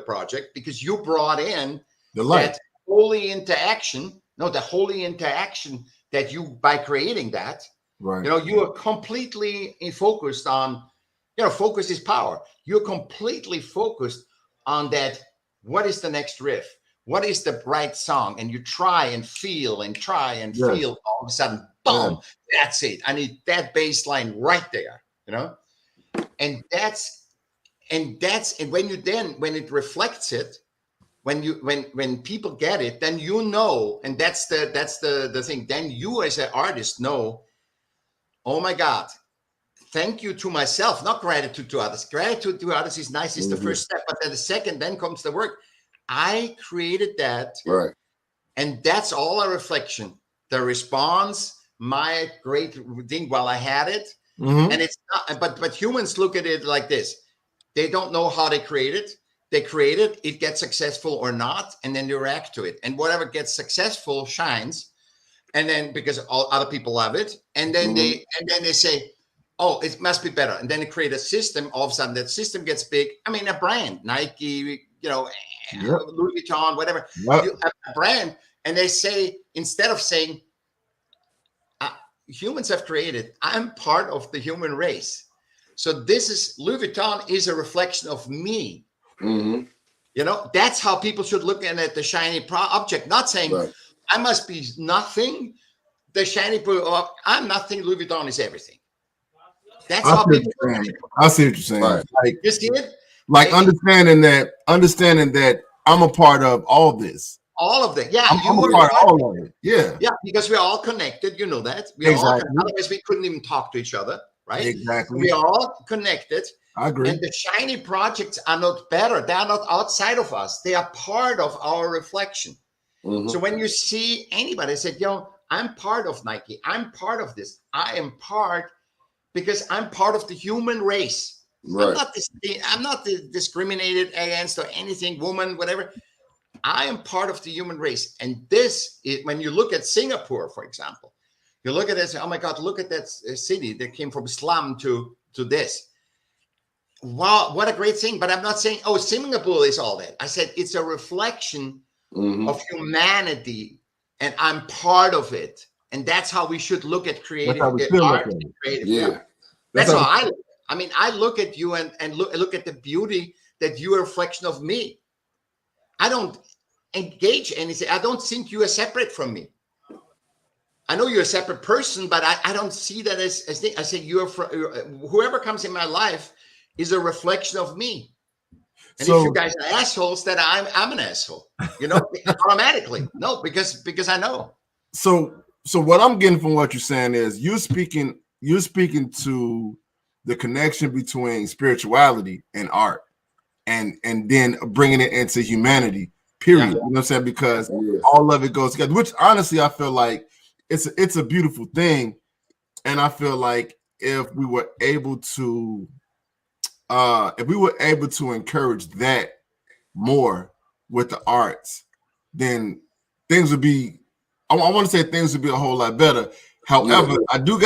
project, because you brought in the light. That holy interaction. The holy interaction that you, by creating that, you are completely focused on, focus is power. You're completely focused on that. What is the next riff? What is the right song? And you try and feel and feel. All of a sudden, boom, that's it. I need that bass line right there, and when it reflects it, when people get it, then and that's the thing. Then you as an artist know, oh my God, thank you to myself, not gratitude to others. Gratitude to others is nice, is the first step, but then the second, then comes the work. I created that, and that's all a reflection. The response, my great thing while I had it, and it's not. But humans look at it like this: they don't know how they create it. They create it, it gets successful or not, and then they react to it. And whatever gets successful shines, and then because all other people love it, and then they say, oh, it must be better. And then they create a system. All of a sudden, that system gets big. I mean, a brand, Nike, Louis Vuitton, whatever, a brand, and they say, instead of saying, humans have created, I'm part of the human race. So Louis Vuitton is a reflection of me. That's how people should look at the shiny object, not saying I must be nothing. The shiny, I'm nothing. Louis Vuitton is everything. That's how people look at it. I see what you're saying. Right. Like, You see it? like understanding that I'm a part of all this. All of that. Yeah, I'm a part of all of it. Yeah. Yeah, because we're all connected. You know that. We all otherwise we couldn't even talk to each other, right? Exactly. We're all connected. I agree. And the shiny projects are not better. They are not outside of us. They are part of our reflection. Mm-hmm. So when you see anybody say, I'm part of Nike. I'm part of this. I am part because I'm part of the human race. Right. I'm not discriminated against or anything, woman, whatever. I am part of the human race. And this is when you look at Singapore, for example, you look at it and say, oh my God, look at that city that came from slum to this. Wow, what a great thing. But I'm not saying, Singapore is all that. I said it's a reflection of humanity, and I'm part of it. And that's how we should look at creative art. Yeah. That's how I look. I mean, I look at you and look at the beauty that you're a reflection of me. I don't engage anything. I don't think you are separate from me. I know you're a separate person, but I don't see that as thing. I say whoever comes in my life is a reflection of me. And if you guys are assholes, then I'm an asshole, automatically. No, because I know. So what I'm getting from what you're saying is you're speaking to the connection between spirituality and art, and then bringing it into humanity. Period. Yeah. You know what I'm saying? Because all of it goes together. Which honestly, I feel like it's a beautiful thing, and I feel like if we were able to encourage that more with the arts, then things would be. I want to say things would be a whole lot better. However, I do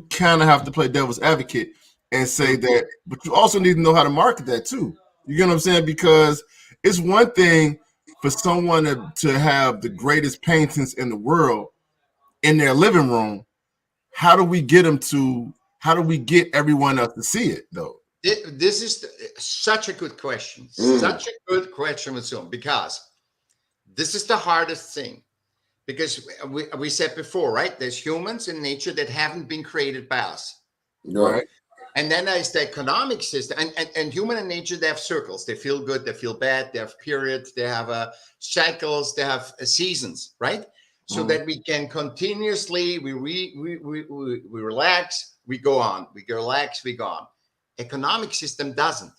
kind of have to play devil's advocate and say that, but you also need to know how to market that too. You get what I'm saying? Because it's one thing for someone to have the greatest paintings in the world in their living room. How do we get everyone else to see it though? This is such a good question. Such a good question, Monsoon, because this is the hardest thing. Because we said before, right? There's humans in nature that haven't been created by us. Right. And then there's the economic system. And human in nature, they have circles. They feel good, they feel bad, they have periods, they have cycles, they have seasons, right? So that we can continuously, we relax, we go on. We relax, we go on. Economic system doesn't.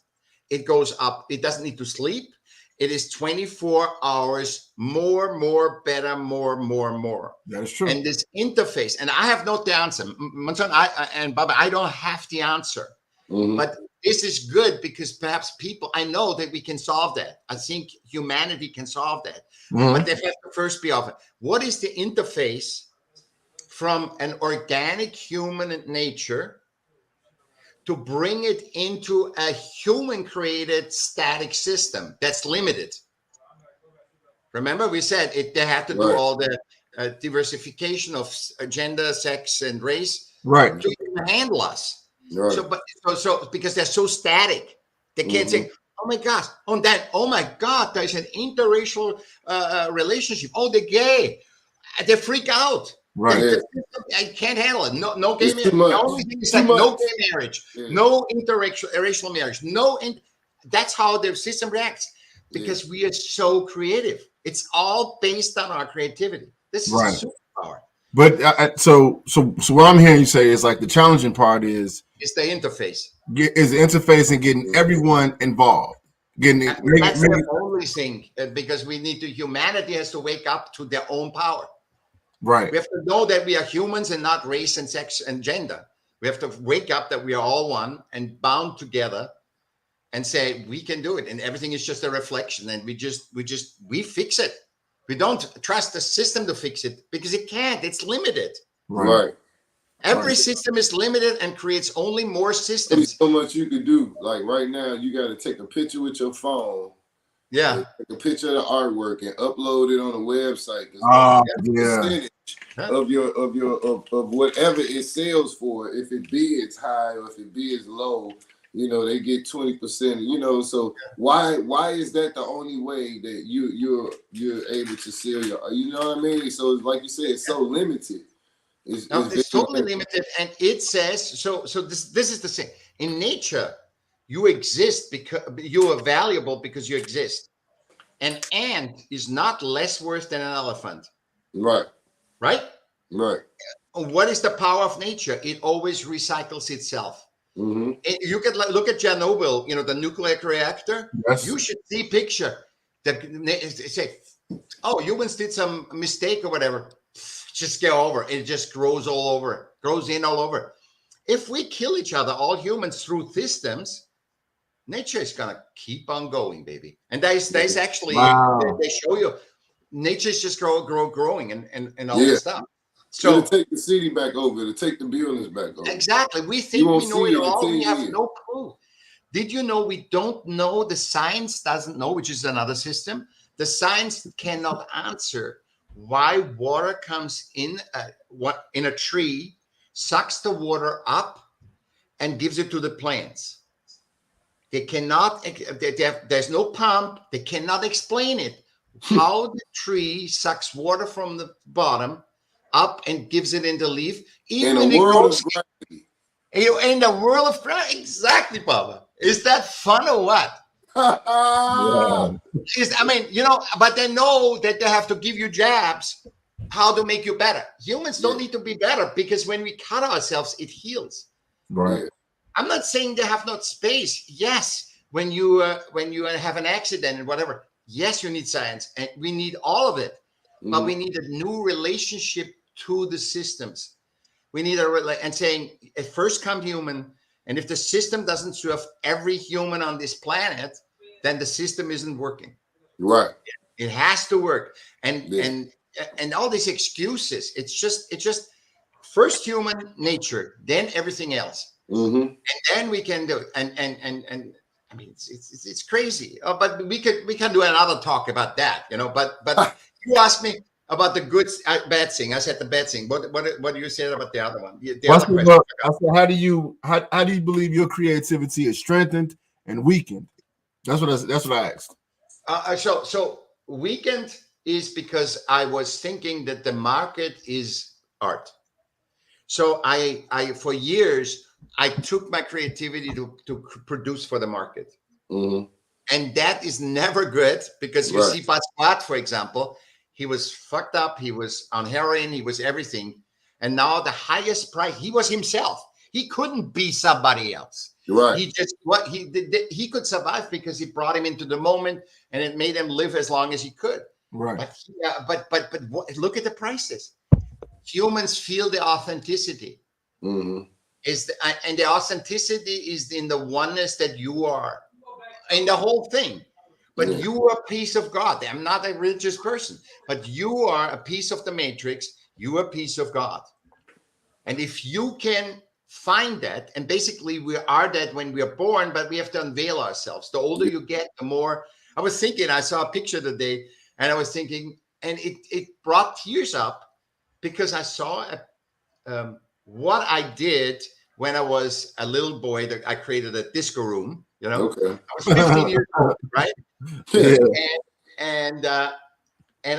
It goes up. It doesn't need to sleep. It is 24 hours, more, better, more. That is true. And this interface, and I have not the answer. Monsoon, and Bubba, I don't have the answer. But this is good because perhaps I know that we can solve that. I think humanity can solve that. But they have to first be offered. What is the interface from an organic human nature to bring it into a human-created static system that's limited? Remember, we said they have to do all the diversification of gender, sex, and race to handle us. Right. So because they're so static, they can't say, "Oh my gosh, oh my God, there's an interracial relationship. Oh, they're gay." They freak out. Right. I can't handle it. No gay marriage. The only thing is like no gay marriage, no interracial marriage, that's how the system reacts because we are so creative. It's all based on our creativity. This is a superpower. But so what I'm hearing you say is like the challenging part is the interface. Is the interface and getting everyone involved. That's the only thing because humanity has to wake up to their own power. Right. We have to know that we are humans and not race and sex and gender. We have to wake up that we are all one and bound together and say we can do it. And everything is just a reflection. And we fix it. We don't trust the system to fix it because it can't. It's limited. Right. Every system is limited and creates only more systems. There's so much you can do. Like right now, you got to take a picture with your phone. Yeah. Take a picture of the artwork and upload it on a website. Of whatever it sells for. If it bids high or if it bids low, they get 20%. So why is that the only way that you're able to sell your? You know what I mean? So like you said, it's so limited. No, It's it's very totally limited, and it says so. So this is the thing. In nature, you exist because you are valuable because you exist. An ant is not less worth than an elephant, right, right? right. What is the power of nature? It always recycles itself. Mm-hmm. You could look at Chernobyl, the nuclear reactor. Yes. You should see picture that say, oh, humans did some mistake or whatever. Just get over it. It just grows all over, grows in all over. If we kill each other, all humans, through systems, nature is gonna keep on going, baby. And there's actually Wow. they show you nature's just growing and all Yeah. this stuff. It'll So take the city back over. It'll take the buildings back over. exactly, we You think won't we know see it it in all. 10 We have years. no clue. Did you know we don't know? The science doesn't know, which is another system. The science cannot answer why water comes in in a tree, sucks the water up, and gives it to the plants. They cannot. There's no pump. They cannot explain it. How the tree sucks water from the bottom up and gives it in the leaf, In even a when it world grows. of gravity. In the world of exactly, Bubba. Is that fun or what? Yeah. But they know that they have to give you jabs how to make you better. Humans don't need to be better because when we cut ourselves, it heals. Right. I'm not saying they have not space. Yes, when you have an accident and whatever, yes, you need science and we need all of it, but we need a new relationship to the systems. We need and saying at first come human, and if the system doesn't serve every human on this planet, then the system isn't working. Right. It has to work. And all these excuses, it's just first human nature, then everything else. Mm-hmm. And then we can do it. And I mean it's crazy. But we can do another talk about that, but you asked me about the good bad thing. I said the bad thing. What do you say about the other one? The other question. I said, how do you believe your creativity is strengthened and weakened? That's what I asked. So weakened is because I was thinking that the market is art. So I for years I took my creativity to produce for the market. Mm-hmm. And that is never good because you see Pasquat, for example, he was fucked up. He was on heroin. He was everything. And now the highest price, he was himself. He couldn't be somebody else. Right. He just he could survive because he brought him into the moment and it made him live as long as he could. Right. But look at the prices. Humans feel the authenticity. Mm-hmm. And the authenticity is in the oneness that you are in the whole thing. But you are a piece of God. I'm not a religious person, but you are a piece of the matrix. You are a piece of God. And if you can find that, and basically we are that when we are born, but we have to unveil ourselves. The older you get, the more. I was thinking, I saw a picture today, and I was thinking, and it brought tears up because I saw what I did when I was a little boy. That I created a disco room. Okay. I was 15 years old, right? Yeah. And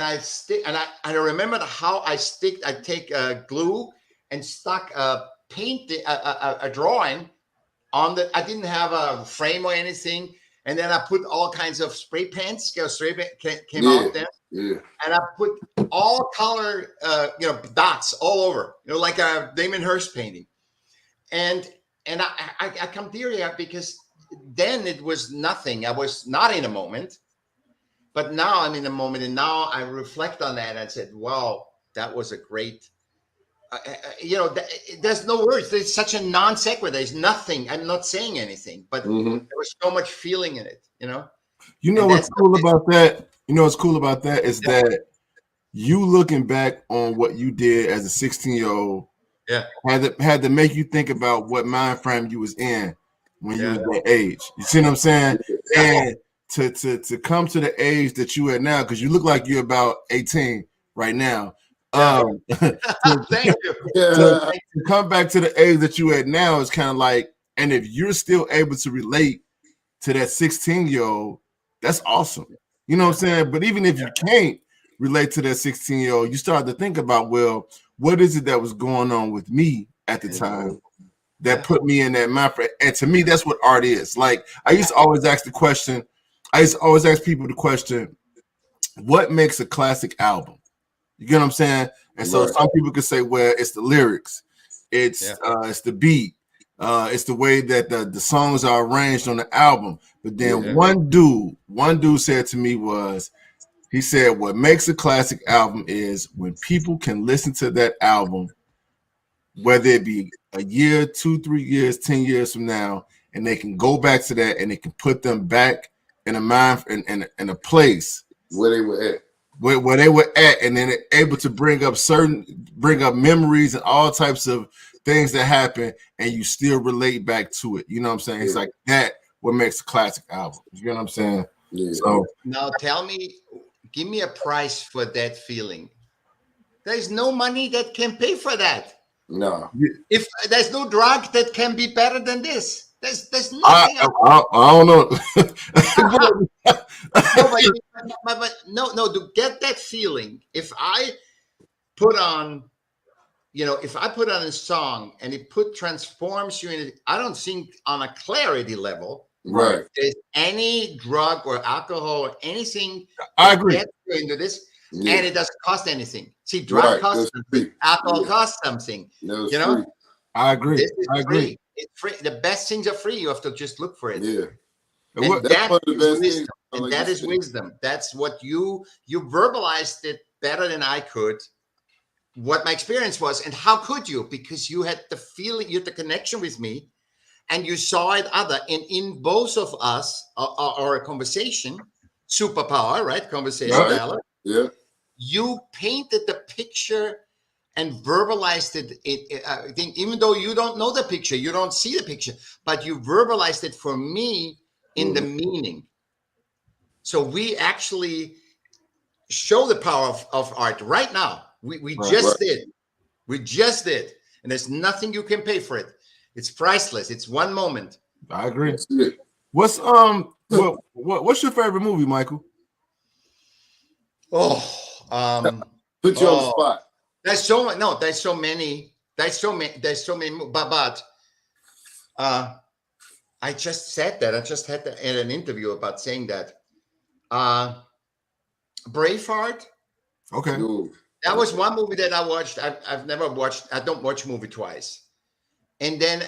I remember how I take glue and stuck a drawing on I didn't have a frame or anything, and then I put all kinds of spray paints. Came out there, and I put all color dots all over, like a Damon Hirst painting, and I come here because then it was nothing. I was not in a moment. But now I'm in a moment, and now I reflect on that and said, wow, that was a great, there's no words. There's such a non sequitur. There's nothing. I'm not saying anything, but there was so much feeling in it, What's cool about that? What's cool about that is that you looking back on what you did as a 16-year-old had to make you think about what mind frame you was in when you was that age. You see what I'm saying? And to come to the age that you are now, because you look like you're about 18 right now. Thank you. To come back to the age that you at now is kind of like, and if you're still able to relate to that 16-year-old, that's awesome. You know what I'm saying? But even if you can't relate to that 16-year-old, you start to think about, well, what is it that was going on with me at the time that put me in that mind frame? And to me, that's what art is. Like, I used to always ask the question, I used to always ask people the question, what makes a classic album? You get what I'm saying? And so some people could say, well, it's the lyrics, it's the beat, it's the way that the songs are arranged on the album. But then one dude said to me he said, what makes a classic album is when people can listen to that album, whether it be a year, 2, 3 years, 10 years from now, and they can go back to that and it can put them back in a mind in a place where they were at. Where they were at, and then able to bring up memories and all types of things that happen, and you still relate back to it. You know what I'm saying? It's like that what makes a classic album. You know what I'm saying? Yeah. So now give me a price for that feeling. There's no money that can pay for that. No. If there's no drug that can be better than this. There's nothing. I don't know. No, to get that feeling, if I put on a song and it transforms you in, I don't think on a clarity level, right, there's any drug or alcohol or anything I agree that gets you into this, and it doesn't cost anything. See, drug costs something, alcohol costs something. No, you know, free. I agree. This is I agree. Free. It's free. The best things are free. You have to just look for it. Yeah. And that is wisdom. And that is wisdom. That's what you verbalized it better than I could. What my experience was, and how could you? Because you had the feeling, you had the connection with me, and you saw it other. And in both of us, our conversation, superpower, right? Conversation dialogue. Yeah. You painted the picture and verbalized it. I think even though you don't know the picture, you don't see the picture, but you verbalized it for me in the meaning. So we actually show the power of art right now. We just did. We just did. And there's nothing you can pay for it. It's priceless. It's one moment. I agree. What's what's your favorite movie, Michael? Put you on the spot. There's so many. No, there's so many. There's so many. But I just said that. I just had an interview about saying that. Braveheart. Okay. That was one movie that I watched. I've never watched. I don't watch movie twice. And then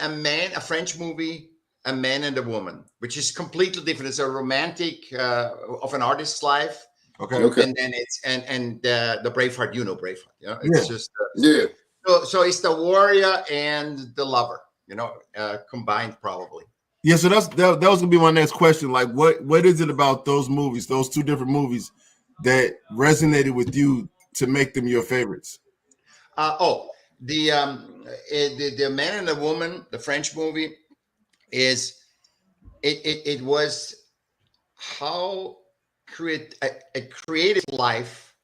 a French movie, A Man and a Woman, which is completely different. It's a romantic of an artist's life. Okay. And then it's the Braveheart. You know Braveheart. You know, it's just So it's the warrior and the lover. You know, combined probably. Yeah. So that was gonna be my next question. Like, what is it about those movies, those two different movies, that resonated with you to make them your favorites? The Man and the Woman, the French movie, is it was how a creative life.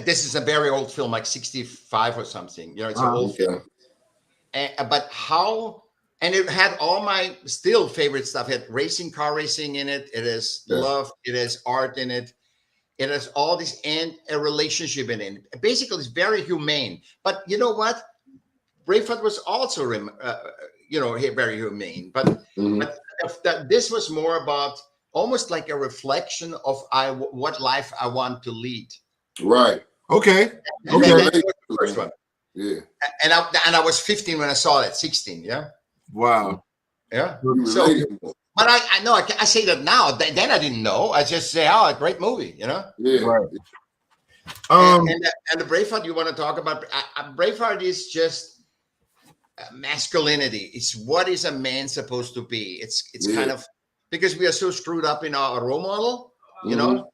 This is a very old film, like 65 or something. You know, it's an old film. But how, and it had all my still favorite stuff. It had car racing in it. It has love. It has art in it. It has all this and a relationship in it. Basically, it's very humane. But you know what? Braveheart was also, very humane. But this was more about almost like a reflection of what life I want to lead. Right. Okay. That was the first one. Yeah. And I was 15 when I saw that. 16. Yeah. Wow. Yeah. So. But I say that now. Then I didn't know. I just say, "Oh, a great movie," you know. Yeah. Right. And the Braveheart you want to talk about? Braveheart is just masculinity. It's what is a man supposed to be? It's kind of because we are so screwed up in our role model, you know.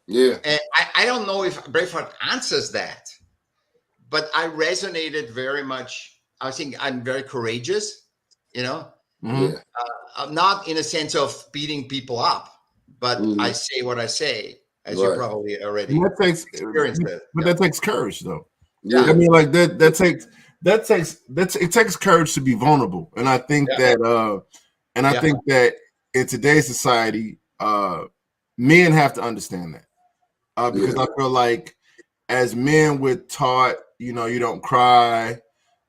Yeah. And I don't know if Braveheart answers that, but I resonated very much. I think I'm very courageous, you know. Mm-hmm. Not in a sense of beating people up, but I say what I say, as you probably already experienced it. But that takes courage, though. Yeah. I mean, like it takes courage to be vulnerable, and I think that in today's society, men have to understand that because I feel like as men we're taught, you know, you don't cry,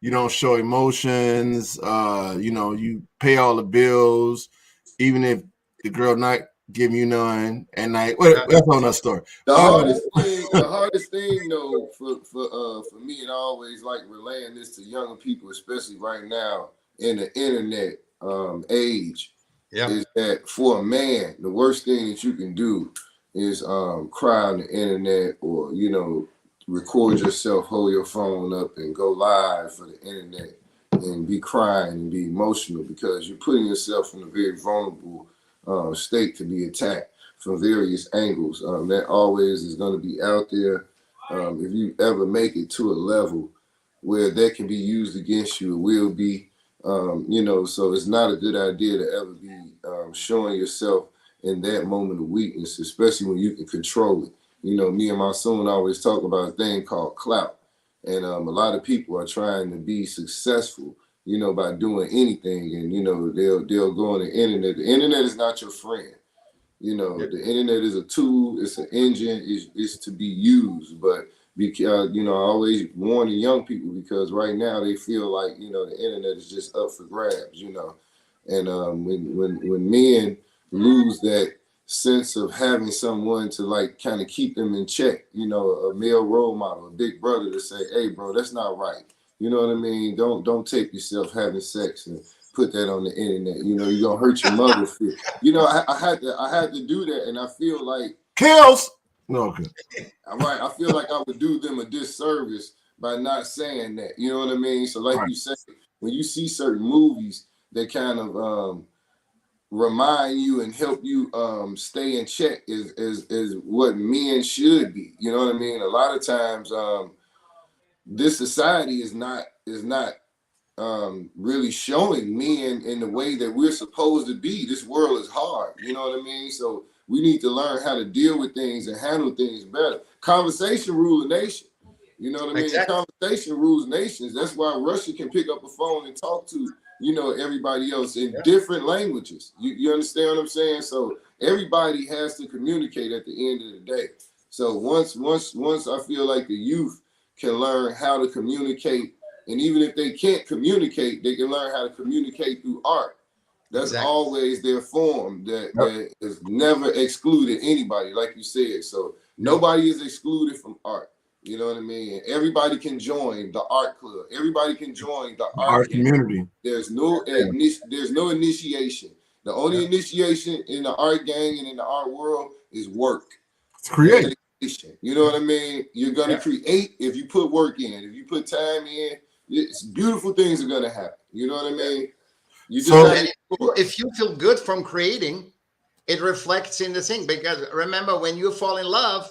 you don't show emotions, you know, you pay all the bills, even if the girl not giving you none, and like that's on that story. The hardest thing though for me, and I always like relaying this to younger people, especially right now in the internet age, is that for a man, the worst thing that you can do is cry on the internet, or you know, record yourself, hold your phone up and go live for the internet and be crying and be emotional, because you're putting yourself in a very vulnerable state to be attacked from various angles. That always is going to be out there. If you ever make it to a level where that can be used against you, it will be. You know, so it's not a good idea to ever be showing yourself in that moment of weakness, especially when you can control it. You know, me and Monsoon always talk about a thing called clout. And a lot of people are trying to be successful, you know, by doing anything. And, you know, they'll go on the internet. The internet is not your friend. You know, the internet is a tool, it's an engine, it's to be used. But because, you know, I always warn the young people, because right now they feel like, you know, the internet is just up for grabs, you know. And when men lose that sense of having someone to like kind of keep them in check, you know, a male role model, a big brother to say, hey bro, that's not right. You know what I mean? Don't take yourself having sex and put that on the internet. You know, you're gonna hurt your mother. You know, I had to do that, and I feel like kills. No, okay. Right. I feel like I would do them a disservice by not saying that. You know what I mean? So, like you said, when you see certain movies that kind of remind you and help you stay in check is what men should be. You know what I mean? A lot of times, this society is not really showing men in the way that we're supposed to be. This world is hard, you know what I mean? So we need to learn how to deal with things and handle things better. Conversation rules a nation. You know what I mean? Exactly. Conversation rules nations. That's why Russia can pick up a phone and talk to, you know, everybody else in different languages. You understand what I'm saying? So everybody has to communicate at the end of the day. So once I feel like the youth can learn how to communicate, and even if they can't communicate, they can learn how to communicate through art. That's always their form that has never excluded anybody, like you said. So nobody is excluded from art. You know what I mean? Everybody can join the art club. Everybody can join the art community. There's no initiation. The only initiation in the art gang and in the art world is work. It's creative. You know what I mean? You're gonna create if you put work in. If you put time in, it's beautiful things are gonna happen. You know what I mean? You just if you feel good from creating, it reflects in the thing. Because remember, when you fall in love,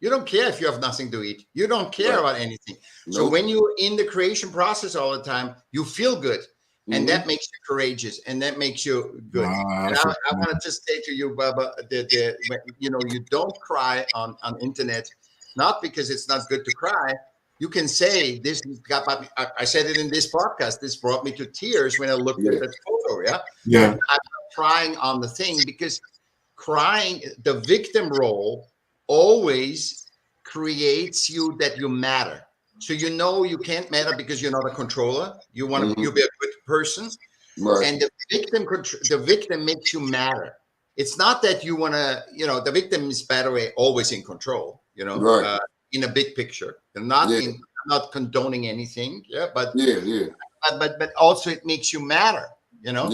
you don't care if you have nothing to eat. You don't care about anything. Nope. So when you're in the creation process all the time, you feel good. And that makes you courageous, and that makes you good. And I want to just say to you, Bubba, that you know, you don't cry on internet, not because it's not good to cry. You can say this got me. I said it in this podcast. This brought me to tears when I looked at that photo. Yeah. I'm not crying on the thing, because crying, the victim role always creates you that you matter. So you know you can't matter because you're not a controller. You want to you be a good person, and the victim makes you matter. It's not that you want to, you know, the victim is, by the way, always in control. You know, in a big picture, they're not I'm not condoning anything. But but also it makes you matter. You know.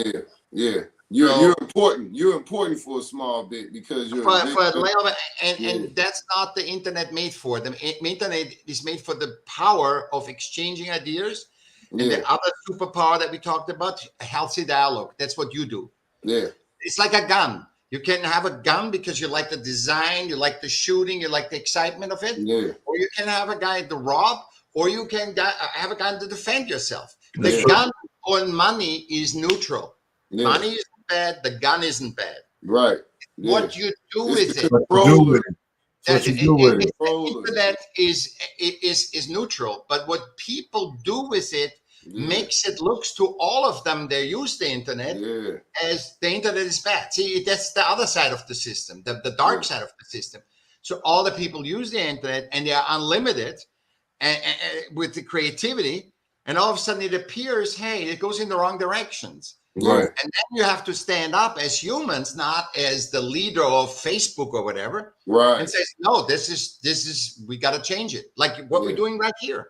You're important. You're important for a small bit, because you're and that's not the internet made for. The internet is made for the power of exchanging ideas, and the other superpower that we talked about, a healthy dialogue. That's what you do. It's like a gun. You can have a gun because you like the design, you like the shooting, you like the excitement of it, or you can have a guy to rob, or you can have a gun to defend yourself. The gun on money is neutral. Money is bad, the gun isn't bad. Right. What you do with it. The internet is neutral, but what people do with it makes it looks to all of them. They use the internet as the internet is bad. See, that's the other side of the system, the dark side of the system. So all the people use the internet, and they are unlimited, and with the creativity, and all of a sudden it appears, hey, it goes in the wrong directions. Right. And then you have to stand up as humans, not as the leader of Facebook or whatever, Right. and says, no, this is we got to change it. Like what we're doing right here.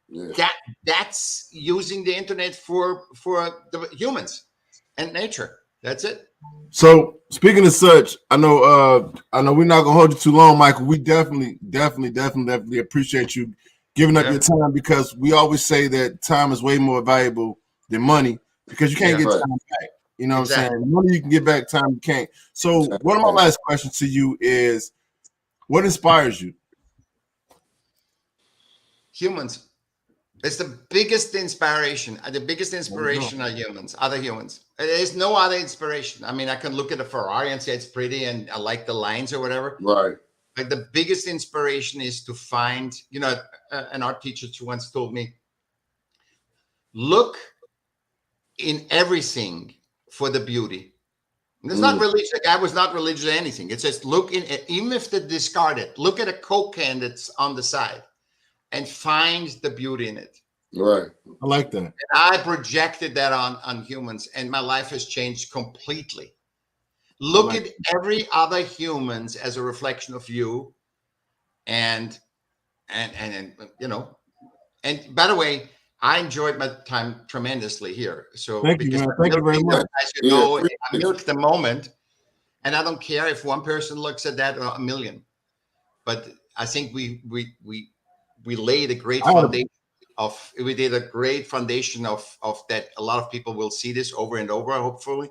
Yeah. That's using the internet for the humans and nature. That's it. So speaking of such, I know we're not gonna hold you too long, Michael. We definitely appreciate you giving up your time, because we always say that time is way more valuable than money, because you can't get time back. You know what I'm saying? Money you can get back, time you can't. So one of my last questions to you is, what inspires you? Humans. It's the biggest inspiration. The biggest inspiration are humans, other humans. There's no other inspiration. I mean, I can look at a Ferrari and say it's pretty and I like the lines or whatever. Right. But the biggest inspiration is to find, an art teacher once told me, look in everything for the beauty. And it's not religious. The guy was not religious or anything. It says, look in, even if they discard it, look at a Coke can that's on the side and find the beauty in it. Right. I like that. And I projected that on humans, and my life has changed completely. Look at every other humans as a reflection of you. And by the way, I enjoyed my time tremendously here. So thank you, man. Thank you very much. As you know, I milk the moment, and I don't care if one person looks at that or a million. But I think we laid a great foundation we did a great foundation of that. A lot of people will see this over and over, hopefully.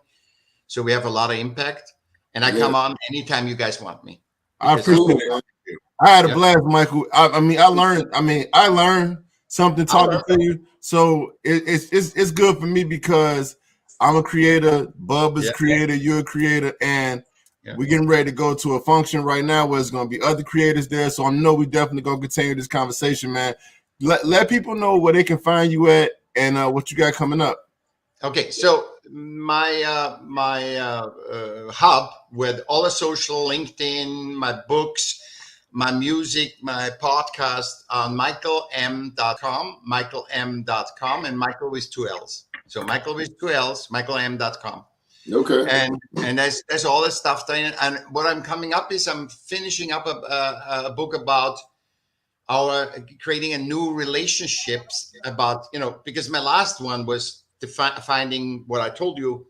So we have a lot of impact, and I come on anytime you guys want me. I appreciate it. I had a blast, Michael. I learned something talking to you. So it's good for me, because I'm a creator, Bubba's creator, you're a creator, and we're getting ready to go to a function right now where there's going to be other creators there. So I know we definitely going to continue this conversation, man. Let people know where they can find you at and what you got coming up. Okay, so my hub with all the social, LinkedIn, my books, my music, my podcast on michaellm.com, michaellm.com, and Michael with 2 L's. So Michael with 2 L's, michaellm.com. Okay. And there's all this stuff there. And what I'm coming up is I'm finishing up a book about our creating a new relationships about, because my last one was finding what I told you,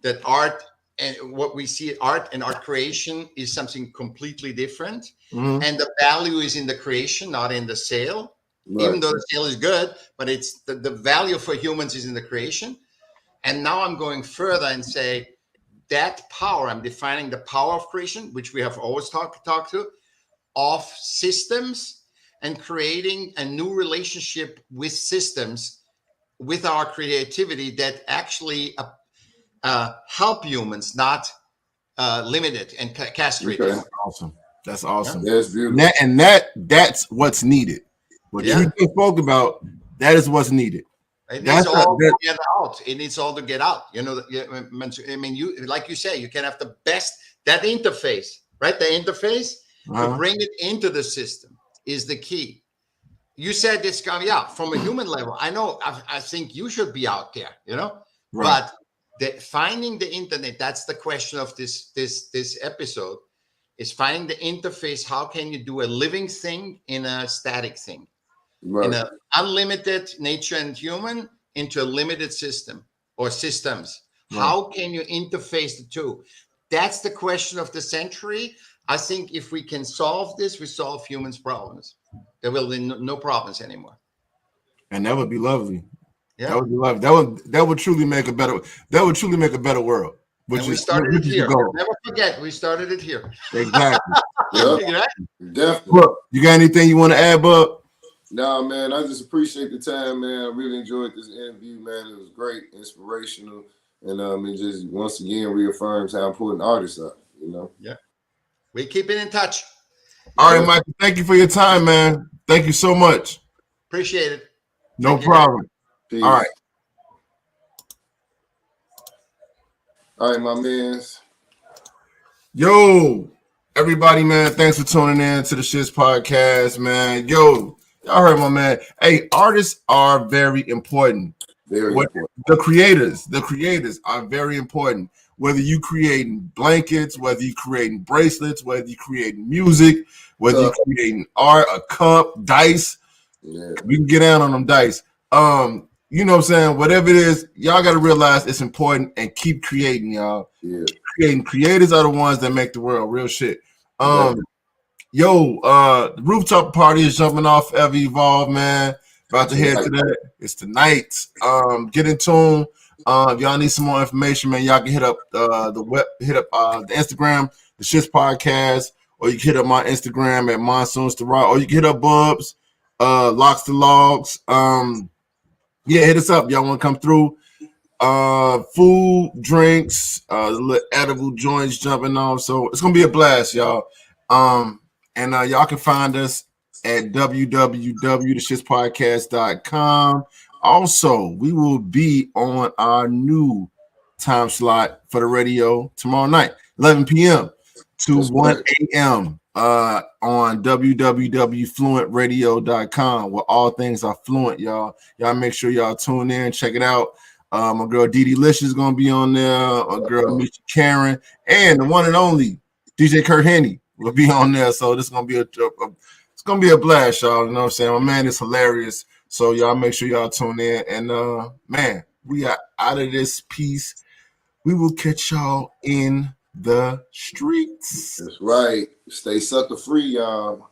that art and what we see, art and art creation is something completely different. Mm-hmm. And the value is in the creation, not in the sale. Right. Even though the sale is good, but it's the value for humans is in the creation. And now I'm going further and say that power, I'm defining the power of creation, which we have always talked to, of systems, and creating a new relationship with systems, with our creativity that actually help humans, not limit it and castrate it. That's awesome. That's awesome. Yeah. That's beautiful. That's what's needed. What you just spoke about, that is what's needed. It needs all to get out. It needs all to get out. I mean, you like you say, you can have the best, that interface, right? The interface to bring it into the system is the key. You said this, from a human level. I know. I think you should be out there, right. But finding the internet. That's the question of this episode. Is finding the interface. How can you do a living thing in a static thing? Right. In an unlimited nature and human into a limited system or systems. Right. How can you interface the two? That's the question of the century. I think if we can solve this, we solve humans' problems. There will be no problems anymore. And that would be lovely. Yeah. That would be lovely. That would truly make a better. That would truly make a better world. Which we started it here. Never forget, we started it here. Exactly. Yep. Definitely. Look, you got anything you want to add, Bub? No, man. I just appreciate the time, man. I really enjoyed this interview, man. It was great, inspirational, and it just once again reaffirms how important artists are. Yeah. We keep it in touch. All right, Michael. Thank you for your time, man. Thank you so much. Appreciate it. No problem. Peace. All right. All right, my man. Yo, everybody, man. Thanks for tuning in to the Shits Podcast, man. Yo, Y'all heard my man. Hey, artists are very important. Very important. The creators are very important. Whether you creating blankets, whether you creating bracelets, whether you creating music, whether you creating art, a cup, dice, we can get down on them dice. You know what I'm saying? Whatever it is, y'all got to realize it's important and keep creating, y'all. Yeah. Keep creating. Creators are the ones that make the world real shit. Yo, the rooftop party is jumping off Ever Evolve, man. About to head to that. It's tonight. Get in tune. If y'all need some more information, man, y'all can hit up the Instagram, the Shits Podcast, or you can hit up my Instagram at Monsoon Staraw, or you can hit up Bubs, Locks to Logs. Yeah, hit us up. Y'all want to come through? Food, drinks, little edible joints jumping off. So it's gonna be a blast, y'all. And y'all can find us at www.theshitspodcast.com. Also, we will be on our new time slot for the radio tomorrow night, 11 p.m. to 1 a.m. On www.fluentradio.com, where all things are fluent, y'all. Y'all make sure y'all tune in, check it out. My girl Dee Lish is gonna be on there. My girl Misha Karen, and the one and only DJ Kurt Henny will be on there. So this is gonna be it's gonna be a blast, y'all. You know what I'm saying? My man is hilarious. So y'all make sure y'all tune in. And man, we are out of this piece. We will catch y'all in the streets. That's right. Stay sucker free, y'all.